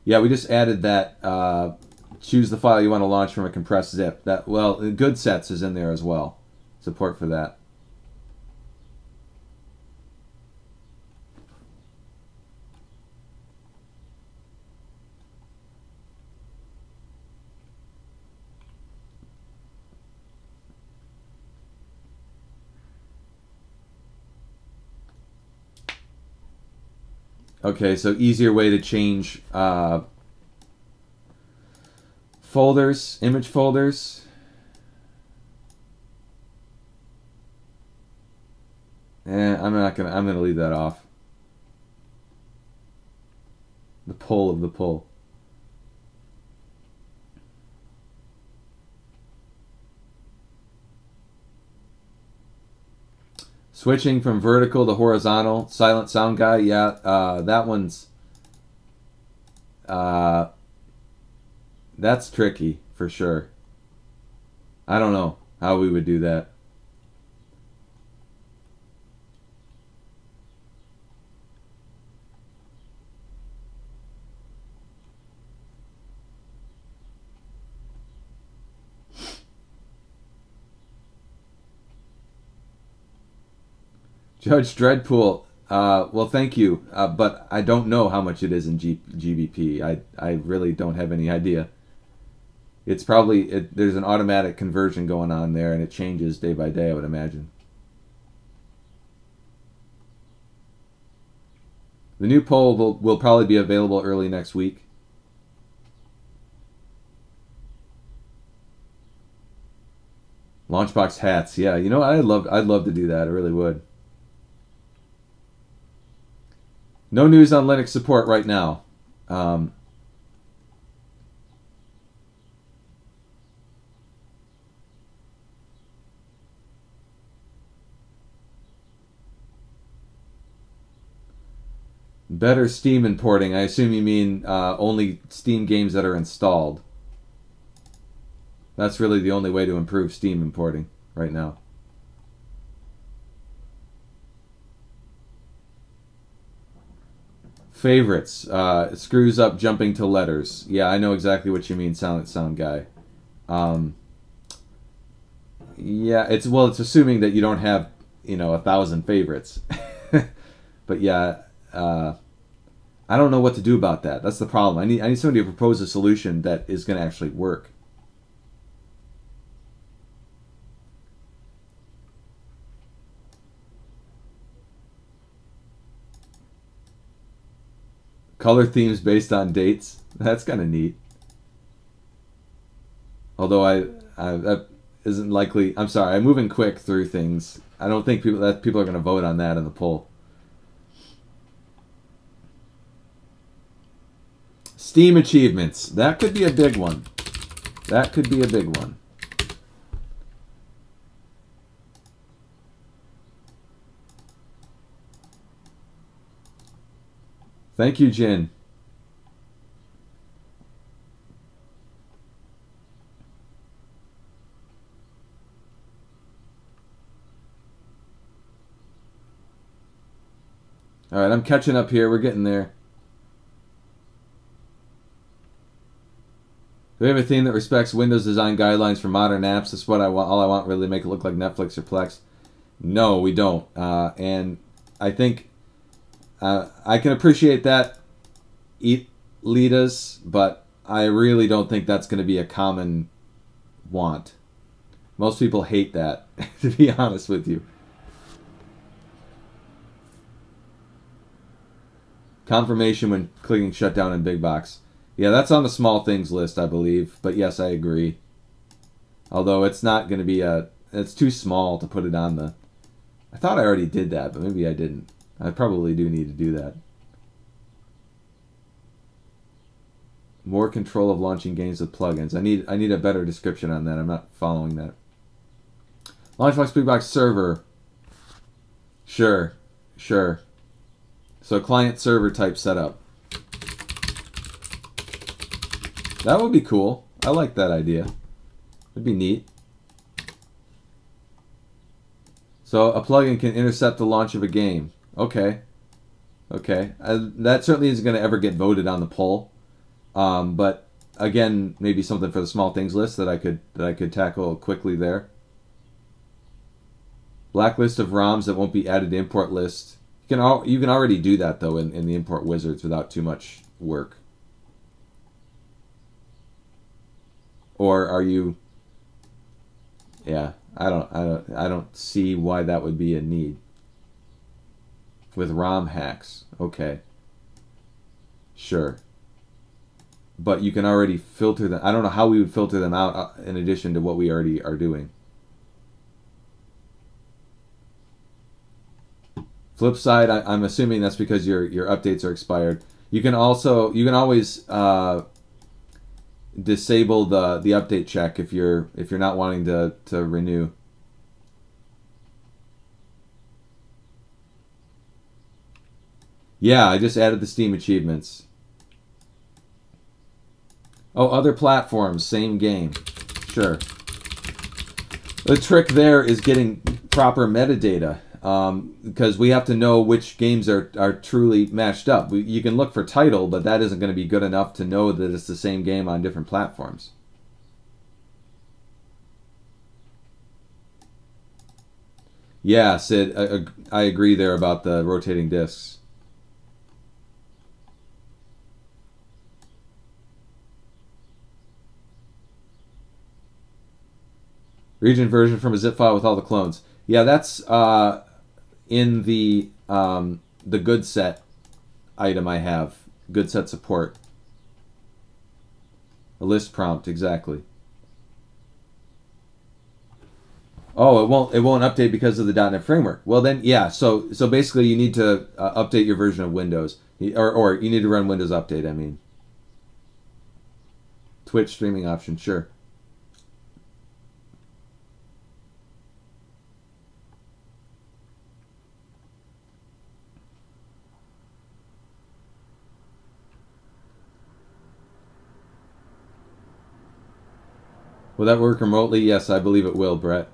Yeah, we just added that. Choose the file you want to launch from a compressed zip. Good Sets is in there as well. Support for that. Okay, so easier way to change folders, image folders. I'm gonna leave that off. The poll of the poll. Switching from vertical to horizontal, silent sound guy, yeah, that one's, that's tricky, for sure. I don't know how we would do that. Judge Dreadpool. Well, thank you, but I don't know how much it is in GBP. I really don't have any idea. It's probably there's an automatic conversion going on there, and it changes day by day, I would imagine. The new poll will probably be available early next week. Launchbox hats, yeah. You know, I'd love to do that. I really would. No news on Linux support right now. Better Steam importing. I assume you mean only Steam games that are installed. That's really the only way to improve Steam importing right now. Favorites. Screws up jumping to letters. Yeah, I know exactly what you mean, Silent Sound Guy. Yeah, it's assuming that you don't have, 1,000 favorites. But yeah, I don't know what to do about that. That's the problem. I need somebody to propose a solution that is going to actually work. Color themes based on dates. That's kind of neat. Although that isn't likely. I'm sorry. I'm moving quick through things. I don't think people are going to vote on that in the poll. Steam achievements. That could be a big one. That could be a big one. Thank you, Jin. All right, I'm catching up here. We're getting there. Do we have a theme that respects Windows design guidelines for modern apps? That's what I want. All I want really to make it look like Netflix or Plex. No, we don't. And I think I can appreciate that, Litas, but I really don't think that's going to be a common want. Most people hate that, to be honest with you. Confirmation when clicking shutdown in big box. Yeah, that's on the small things list, I believe. But yes, I agree. Although it's not going to be it's too small to put it on the... I thought I already did that, but maybe I didn't. I probably do need to do that. More control of launching games with plugins. I need a better description on that. I'm not following that. Launchbox Big Box server. Sure. So client server type setup. That would be cool. I like that idea. It'd be neat. So a plugin can intercept the launch of a game. Okay. That certainly isn't going to ever get voted on the poll. But again, maybe something for the small things list that I could tackle quickly there. Blacklist of ROMs that won't be added to import list. You can already do that though in the import wizards without too much work. Or are you? Yeah, I don't see why that would be a need. With ROM hacks, okay. Sure. But you can already filter them. I don't know how we would filter them out in addition to what we already are doing. Flip side, I'm assuming that's because your updates are expired. You can always disable the update check if you're not wanting to renew. Yeah, I just added the Steam achievements. Oh, other platforms, same game. Sure. The trick there is getting proper metadata. Because we have to know which games are truly matched up. You can look for title, but that isn't going to be good enough to know that it's the same game on different platforms. Yeah, Sid, I agree there about the rotating discs. Region version from a zip file with all the clones. Yeah, that's in the good set item I have. Good set support. A list prompt, exactly. Oh, it won't update because of the .NET framework. Well then, yeah. So basically, you need to update your version of Windows, or you need to run Windows Update. I mean, Twitch streaming option, sure. Will that work remotely? Yes, I believe it will, Brett.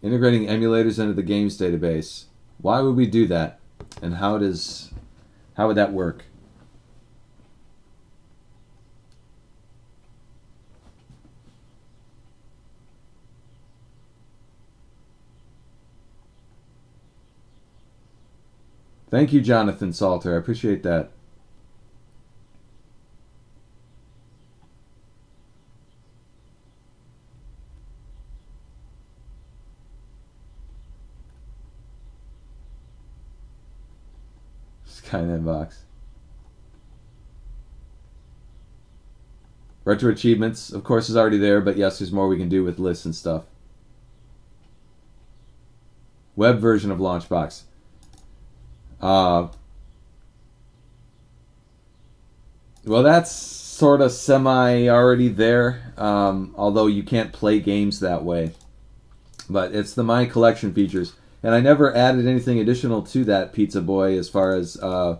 Integrating emulators into the games database. Why would we do that? And how would that work? Thank you, Jonathan Salter. I appreciate that. Skynet box. Retro achievements, of course, is already there, but yes, there's more we can do with lists and stuff. Web version of Launchbox. Well, that's sort of semi already there, although you can't play games that way. But it's the My Collection features. And I never added anything additional to that, Pizza Boy, as far as a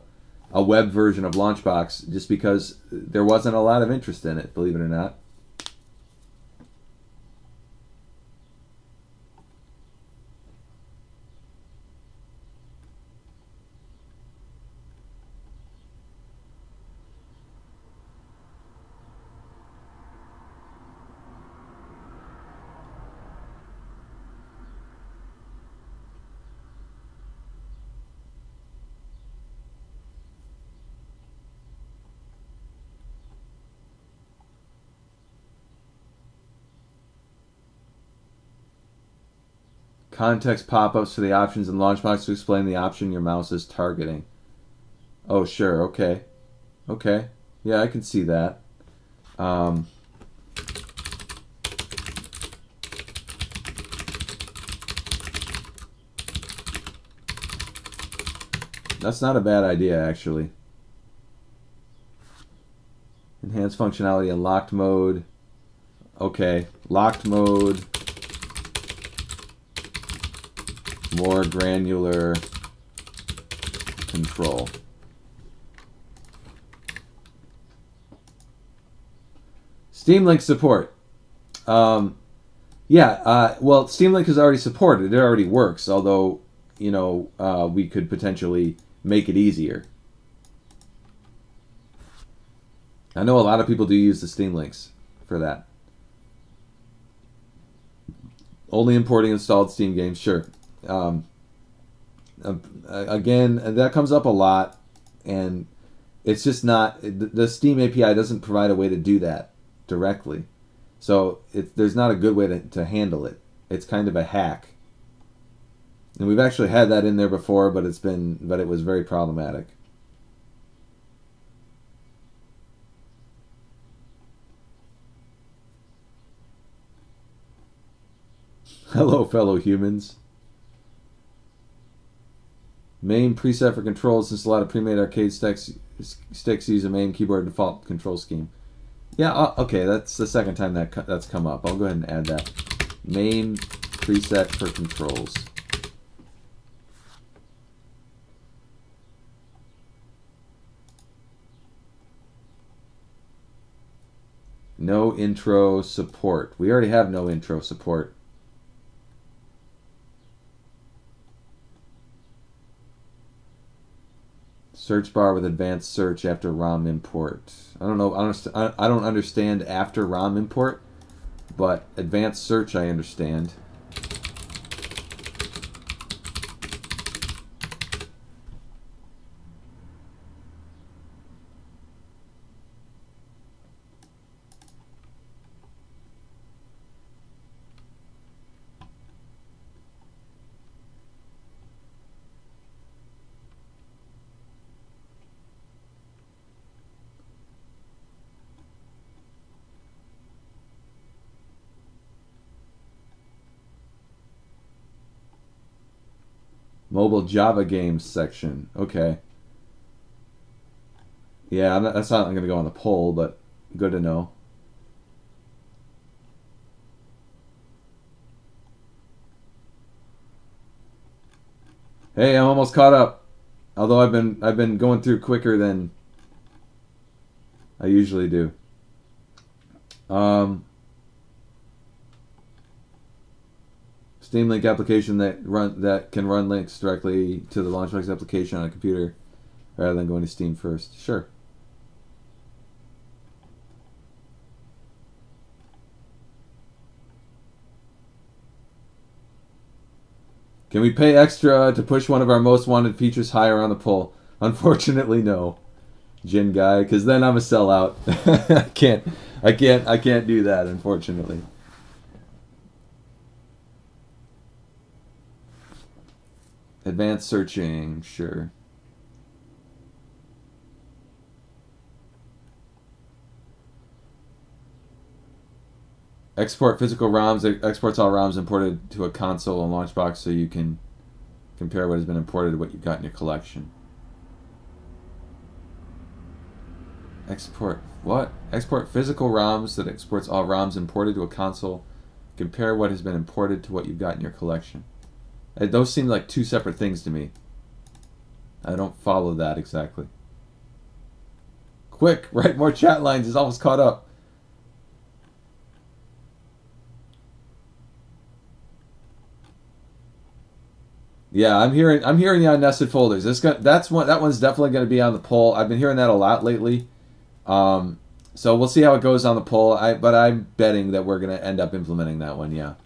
web version of Launchbox, just because there wasn't a lot of interest in it, believe it or not. Context pop-ups for the options in Launchbox to explain the option your mouse is targeting. Oh, sure, okay. Okay. Yeah, I can see that. That's not a bad idea, actually. Enhanced functionality in locked mode. Okay, locked mode. More granular control. Steam Link support. Well, Steam Link is already supported. It already works, although, we could potentially make it easier. I know a lot of people do use the Steam Links for that. Only importing installed Steam games, sure. Again, that comes up a lot, and it's just not, the Steam API doesn't provide a way to do that directly. So there's not a good way to handle it. It's kind of a hack. And we've actually had that in there before, but it was very problematic. Hello, fellow humans. Main preset for controls, since a lot of pre-made arcade sticks use a main keyboard default control scheme. Yeah, okay, that's the second time that's come up. I'll go ahead and add that. Main preset for controls. No intro support. We already have no intro support. Search bar with advanced search after ROM import. I don't know. I don't understand after ROM import, but advanced search I understand. Mobile Java games section. Okay. Yeah, that's not going to go on the poll, but good to know. Hey, I'm almost caught up. Although I've been going through quicker than I usually do. Steam Link application that can run links directly to the Launchbox application on a computer rather than going to Steam first. Sure. Can we pay extra to push one of our most wanted features higher on the poll? Unfortunately, no, Jin guy, because then I'm a sellout. I can't do that, unfortunately. Advanced searching, sure. Export physical ROMs. It exports all ROMs imported to a console and Launchbox so you can compare what has been imported to what you've got in your collection. Export what? Export physical ROMs that exports all ROMs imported to a console. Compare what has been imported to what you've got in your collection. Those seem like two separate things to me. I don't follow that exactly. Quick, write more chat lines. He's almost caught up. Yeah, I'm hearing you on nested folders. That one's definitely going to be on the poll. I've been hearing that a lot lately. So we'll see how it goes on the poll. But I'm betting that we're going to end up implementing that one. Yeah.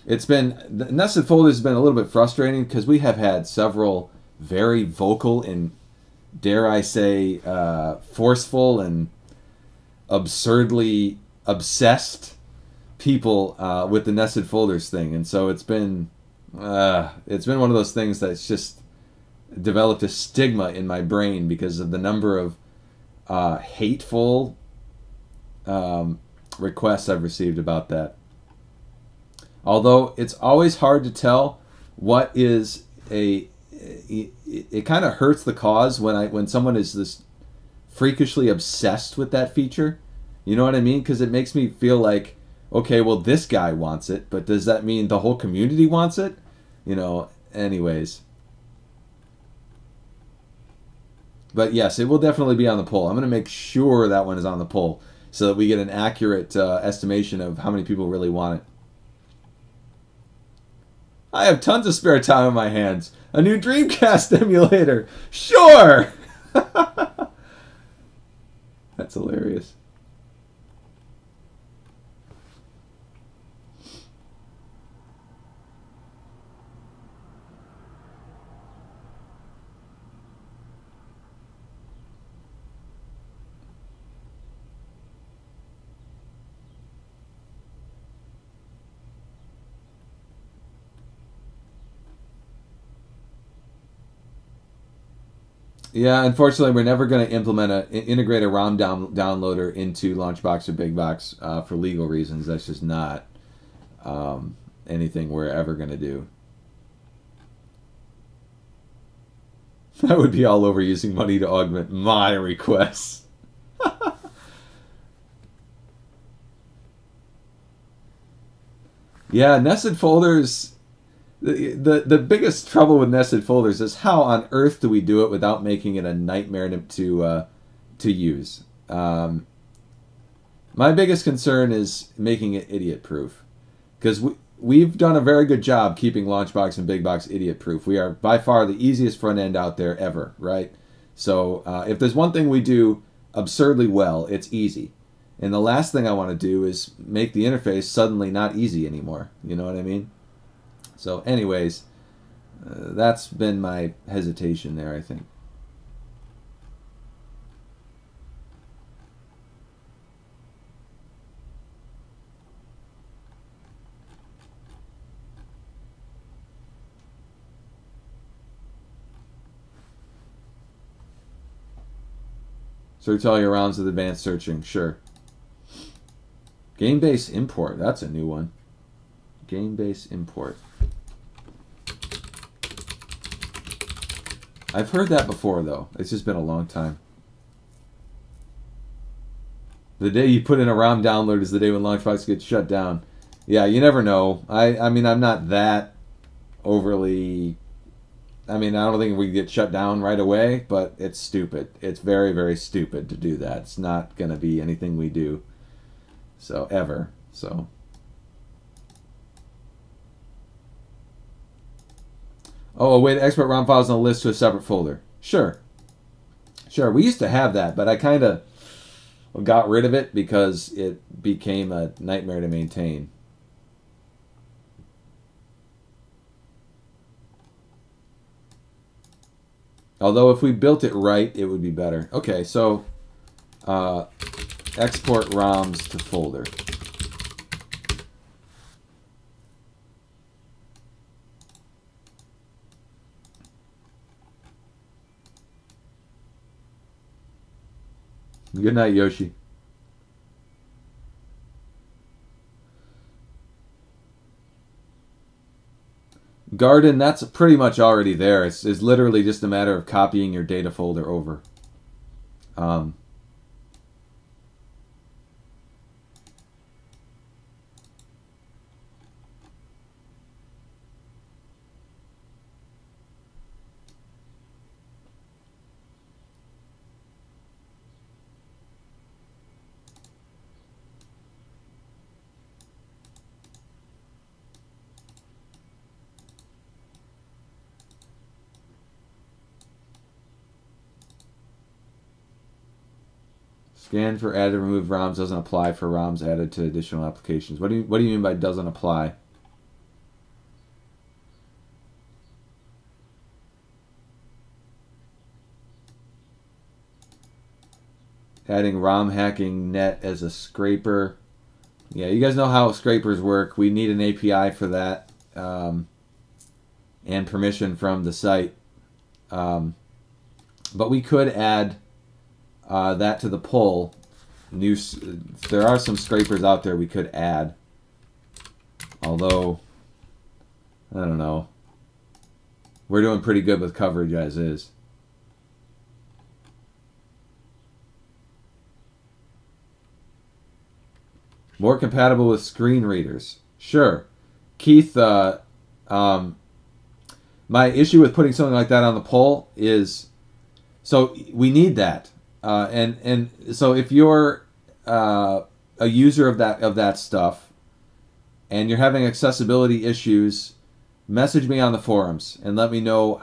Nested folders has been a little bit frustrating because we have had several very vocal and, dare I say, forceful and absurdly obsessed people with the nested folders thing, and so it's been one of those things that's just developed a stigma in my brain because of the number of hateful requests I've received about that. Although it's always hard to tell what is it kind of hurts the cause when someone is this freakishly obsessed with that feature. You know what I mean? Because it makes me feel like, okay, well, this guy wants it, but does that mean the whole community wants it? Anyways. But yes, it will definitely be on the poll. I'm going to make sure that one is on the poll so that we get an accurate estimation of how many people really want it. I have tons of spare time on my hands. A new Dreamcast emulator. Sure! That's hilarious. Yeah, unfortunately, we're never going to integrate a ROM downloader into Launchbox or Big Box for legal reasons. That's just not anything we're ever going to do. I would be all over using money to augment my requests. Yeah, nested folders. The biggest trouble with nested folders is how on earth do we do it without making it a nightmare to use. My biggest concern is making it idiot proof, because we've done a very good job keeping Launchbox and BigBox idiot-proof. We are by far the easiest front end out there ever, right? So if there's one thing we do absurdly well, it's easy. And the last thing I want to do is make the interface suddenly not easy anymore. You know what I mean? So anyways, that's been my hesitation there, I think. Search all your rounds with advanced searching. Sure. Game-based import. That's a new one. Game-based import. I've heard that before, though. It's just been a long time. The day you put in a ROM download is the day when Launchbox gets shut down. Yeah, you never know. I mean, I'm not that overly... I mean, I don't think we get shut down right away, but it's stupid. It's very, very stupid to do that. It's not going to be anything we do. So, ever. So. Oh, a way to export ROM files on a list to a separate folder. Sure. Sure, we used to have that, but I kind of got rid of it because it became a nightmare to maintain. Although if we built it right, it would be better. Okay, so export ROMs to folder. Good night, Yoshi. Garden, that's pretty much already there. It's literally just a matter of copying your data folder over. Scan for added and removed ROMs doesn't apply for ROMs added to additional applications. What do you mean by doesn't apply? Adding ROM hacking net as a scraper. Yeah, you guys know how scrapers work. We need an API for that and permission from the site. But we could add that to the pull. There are some scrapers out there we could add. Although, I don't know. We're doing pretty good with coverage as is. More compatible with screen readers. Sure. Keith, my issue with putting something like that on the poll is, so we need that. And so if you're a user of that stuff and you're having accessibility issues, message me on the forums and let me know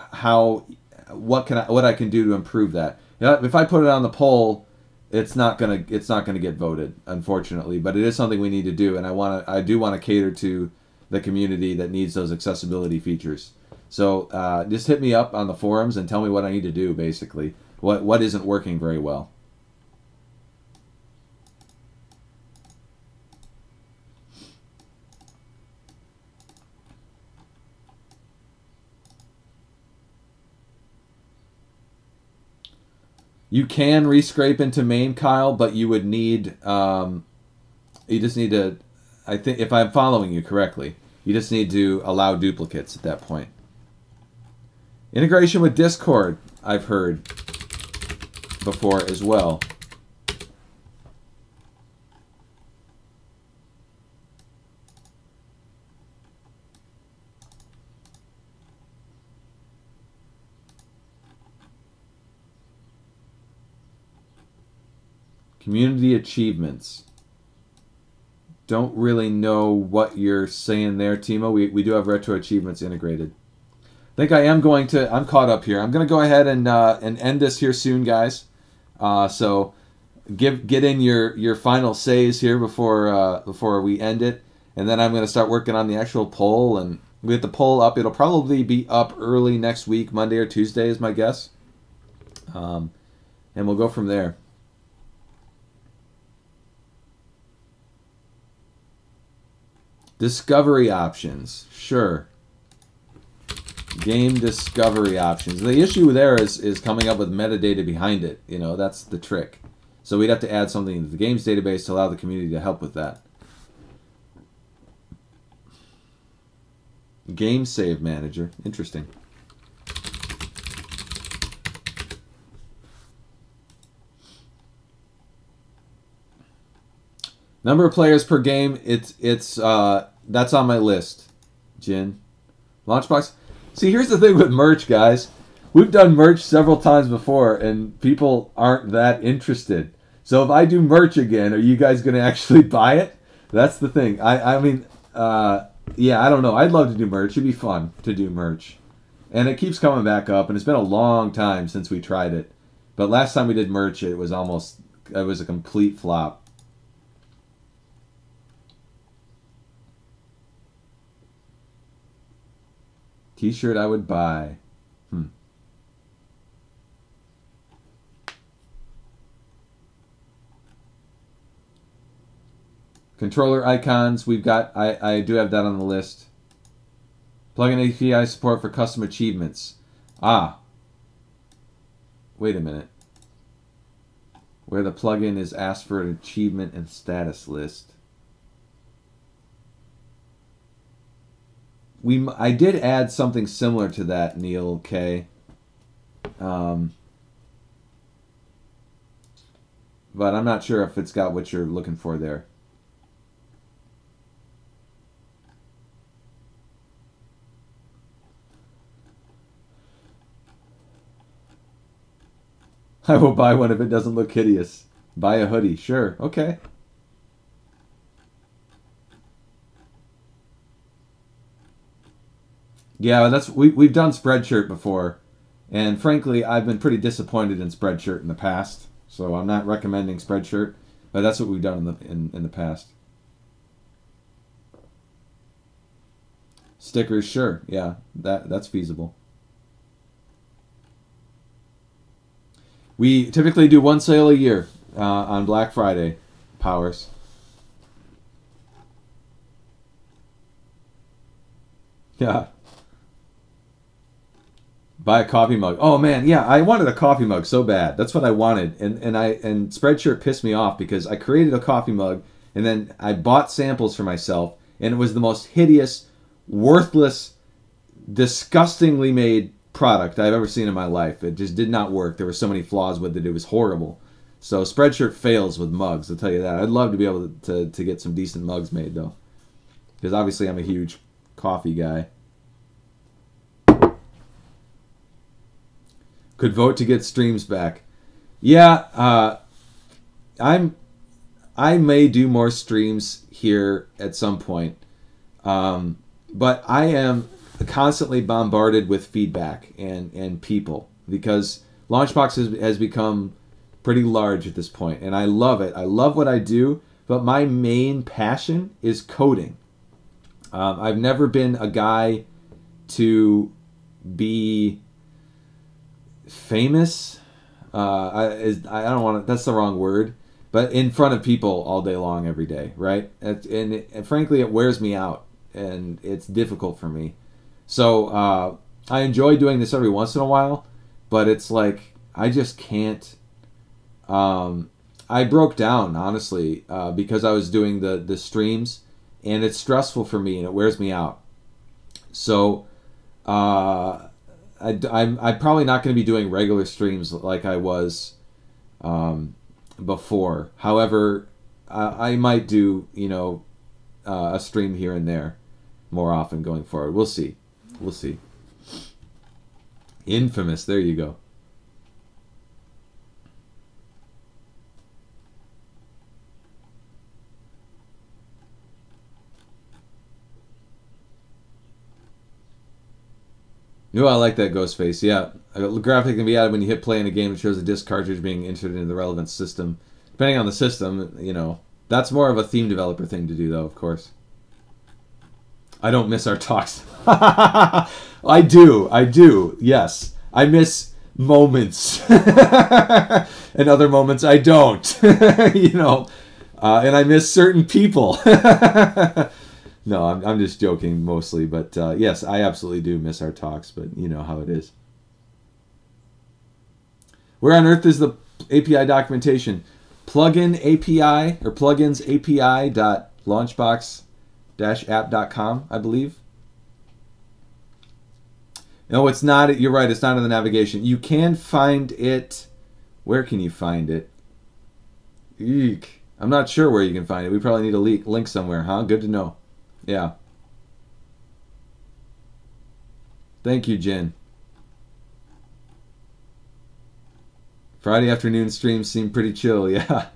what I can do to improve that. If I put it on the poll, it's not gonna get voted, unfortunately. But it is something we need to do, and I do want to cater to the community that needs those accessibility features. So just hit me up on the forums and tell me what I need to do, basically. What isn't working very well. You can rescrape into main, Kyle, but you would need you just need to, I think, if I'm following you correctly, you just need to allow duplicates at that point. Integration with Discord, I've heard before as well. Community achievements. don't really know what you're saying there, Timo. We do have retro achievements integrated. I think I am going to. I'm caught up here. I'm going to go ahead and end this here soon, guys. So get in your final says here before we end it, and then I'm going to start working on the actual poll. And we get the poll up. It'll probably be up early next week, Monday or Tuesday, is my guess. And we'll go from there. Discovery options, sure. Game discovery options. The issue there is coming up with metadata behind it. You know, that's the trick. So we'd have to add something to the games database to allow the community to help with that. Game save manager, interesting. Number of players per game, it's that's on my list. Jin. Launchbox. See, here's the thing with merch, guys. We've done merch several times before, and people aren't that interested. So if I do merch again, are you guys going to actually buy it? That's the thing. I mean, yeah, I don't know. I'd love to do merch. It'd be fun to do merch. And it keeps coming back up, and it's been a long time since we tried it. But last time we did merch, it was a complete flop. T-shirt I would buy. Controller icons, we've got, I do have that on the list. Plugin API support for custom achievements. Wait a minute. Where the plugin is asked for an achievement and status list. I did add something similar to that, Neil K. But I'm not sure if it's got what you're looking for there. I will buy one if it doesn't look hideous. Buy a hoodie, sure, okay. Yeah, we've done Spreadshirt before, and frankly, I've been pretty disappointed in Spreadshirt in the past. So I'm not recommending Spreadshirt, but that's what we've done in the past. Stickers, sure, yeah, that's feasible. We typically do one sale a year on Black Friday, Powers. Yeah. Buy a coffee mug. Oh man, yeah, I wanted a coffee mug so bad. That's what I wanted, and Spreadshirt pissed me off because I created a coffee mug and then I bought samples for myself, and it was the most hideous, worthless, disgustingly made product I've ever seen in my life. It just did not work. There were so many flaws with it. It was horrible. So Spreadshirt fails with mugs, I'll tell you that. I'd love to be able to get some decent mugs made though, because obviously I'm a huge coffee guy. Could vote to get streams back. Yeah, I may do more streams here at some point, but I am constantly bombarded with feedback and people because Launchbox has become pretty large at this point, and I love it. I love what I do, but my main passion is coding. I've never been a guy to be famous. I don't want to. That's the wrong word. But in front of people all day long, every day, right? And frankly, it wears me out, and it's difficult for me. So I enjoy doing this every once in a while, but it's like I just can't. I broke down honestly because I was doing the streams, and it's stressful for me and it wears me out. So I'm probably not going to be doing regular streams like I was before. However, I might do a stream here and there more often going forward. We'll see. We'll see. Infamous. There you go. Ooh, I like that ghost face. Yeah. A graphic can be added when you hit play in a game that shows a disc cartridge being inserted into the relevant system. Depending on the system, you know, that's more of a theme developer thing to do, though, of course. I don't miss our talks. I do. Yes. I miss moments. And other moments I don't. You know, and I miss certain people. No, I'm just joking mostly, but yes, I absolutely do miss our talks, but you know how it is. Where on earth is the API documentation? Plugin API or plugins API.launchbox-app.com, I believe. No, it's not. You're right. It's not in the navigation. You can find it. Where can you find it? Eek. I'm not sure where you can find it. We probably need a link somewhere, huh? Good to know. Yeah. Thank you, Jen. Friday afternoon streams seem pretty chill, yeah.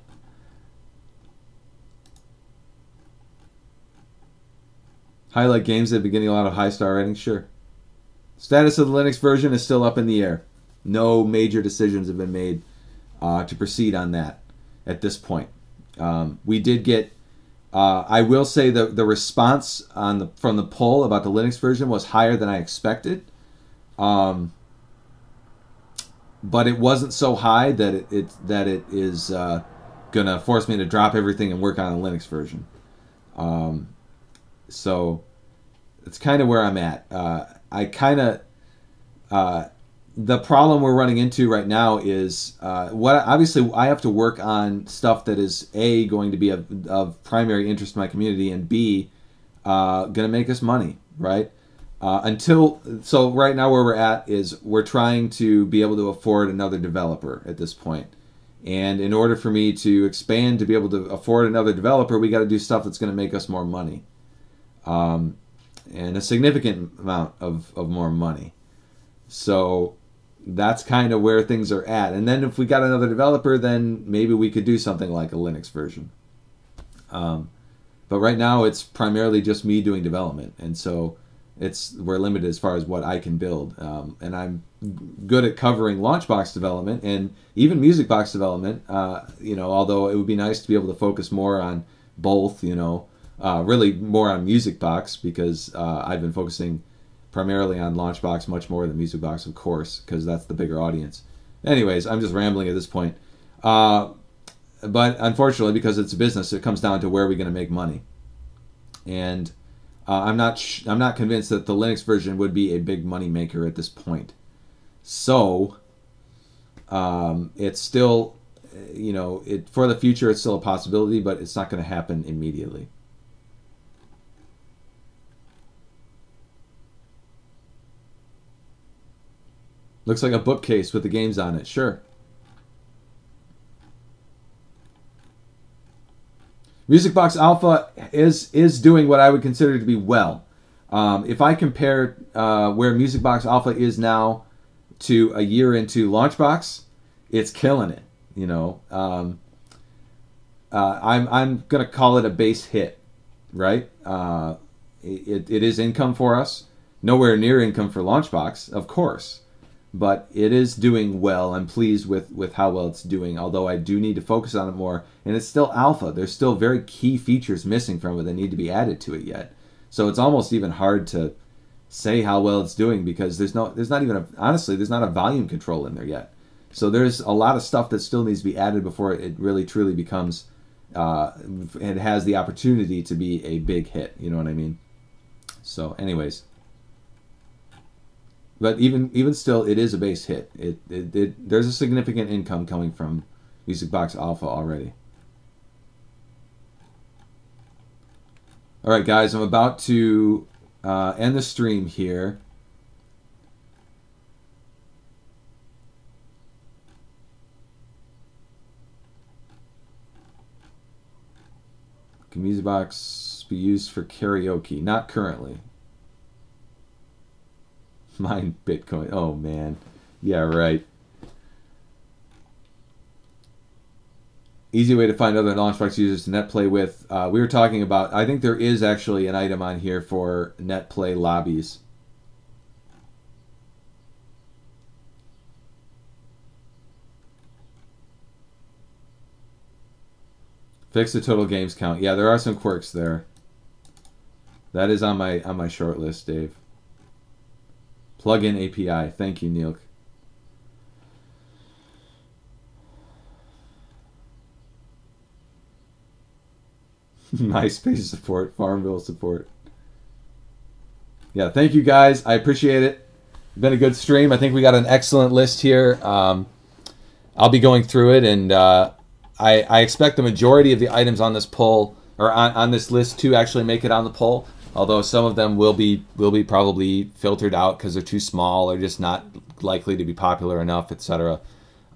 Highlight games that have been getting a lot of high star ratings, sure. Status of the Linux version is still up in the air. No major decisions have been made to proceed on that at this point. We did get, I will say the response from the poll about the Linux version was higher than I expected. But it wasn't so high that it is gonna force me to drop everything and work on a Linux version. So it's kind of where I'm at. The problem we're running into right now is obviously I have to work on stuff that is A, going to be of primary interest to my community, and B, going to make us money, right? So right now where we're at is we're trying to be able to afford another developer at this point. And in order for me to expand to be able to afford another developer, we got to do stuff that's going to make us more money. And a significant amount of more money. So that's kind of where things are at. And then if we got another developer, then maybe we could do something like a Linux version. But right now it's primarily just me doing development. And so we're limited as far as what I can build. And I'm good at covering Launchbox development and even MusicBox development, although it would be nice to be able to focus more on both, really more on MusicBox because I've been focusing primarily on Launchbox much more than MusicBox, of course, because that's the bigger audience. Anyways, I'm just rambling at this point. But unfortunately, because it's a business, it comes down to where are we going to make money. And I'm not convinced that the Linux version would be a big money maker at this point. So it's still, for the future, it's still a possibility, but it's not going to happen immediately. Looks like a bookcase with the games on it. Sure. MusicBox Alpha is doing what I would consider to be well. If I compare where MusicBox Alpha is now to a year into Launchbox, it's killing it. I'm gonna call it a base hit, right? It is income for us. Nowhere near income for Launchbox, of course. But it is doing well. I'm pleased with how well it's doing, although I do need to focus on it more. And it's still alpha. There's still very key features missing from it that need to be added to it yet. So it's almost even hard to say how well it's doing because there's not a volume control in there yet. So there's a lot of stuff that still needs to be added before it really truly becomes, it has the opportunity to be a big hit. You know what I mean? So anyways. But even still, it is a base hit. There's a significant income coming from MusicBox Alpha already. All right, guys, I'm about to end the stream here. Can MusicBox be used for karaoke? Not currently. Mine Bitcoin. Oh, man. Yeah, right. Easy way to find other Launchbox users to netplay with. We were talking about, I think there is actually an item on here for netplay lobbies. Fix the total games count. Yeah, there are some quirks there. That is on my short list, Dave. Plug-in API. Thank you, Neil. MySpace support, Farmville support. Yeah, thank you guys. I appreciate it. Been a good stream. I think we got an excellent list here. I'll be going through it, and I expect the majority of the items on this poll or on this list to actually make it on the poll. Although some of them will be probably filtered out because they're too small or just not likely to be popular enough, etc.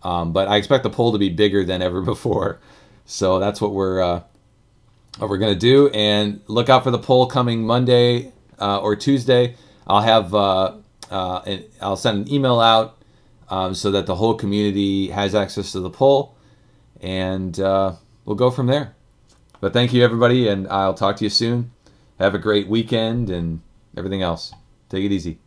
But I expect the poll to be bigger than ever before. So that's what we're going to do. And look out for the poll coming Monday or Tuesday. I'll have I'll send an email out so that the whole community has access to the poll, and we'll go from there. But thank you, everybody, and I'll talk to you soon. Have a great weekend and everything else. Take it easy.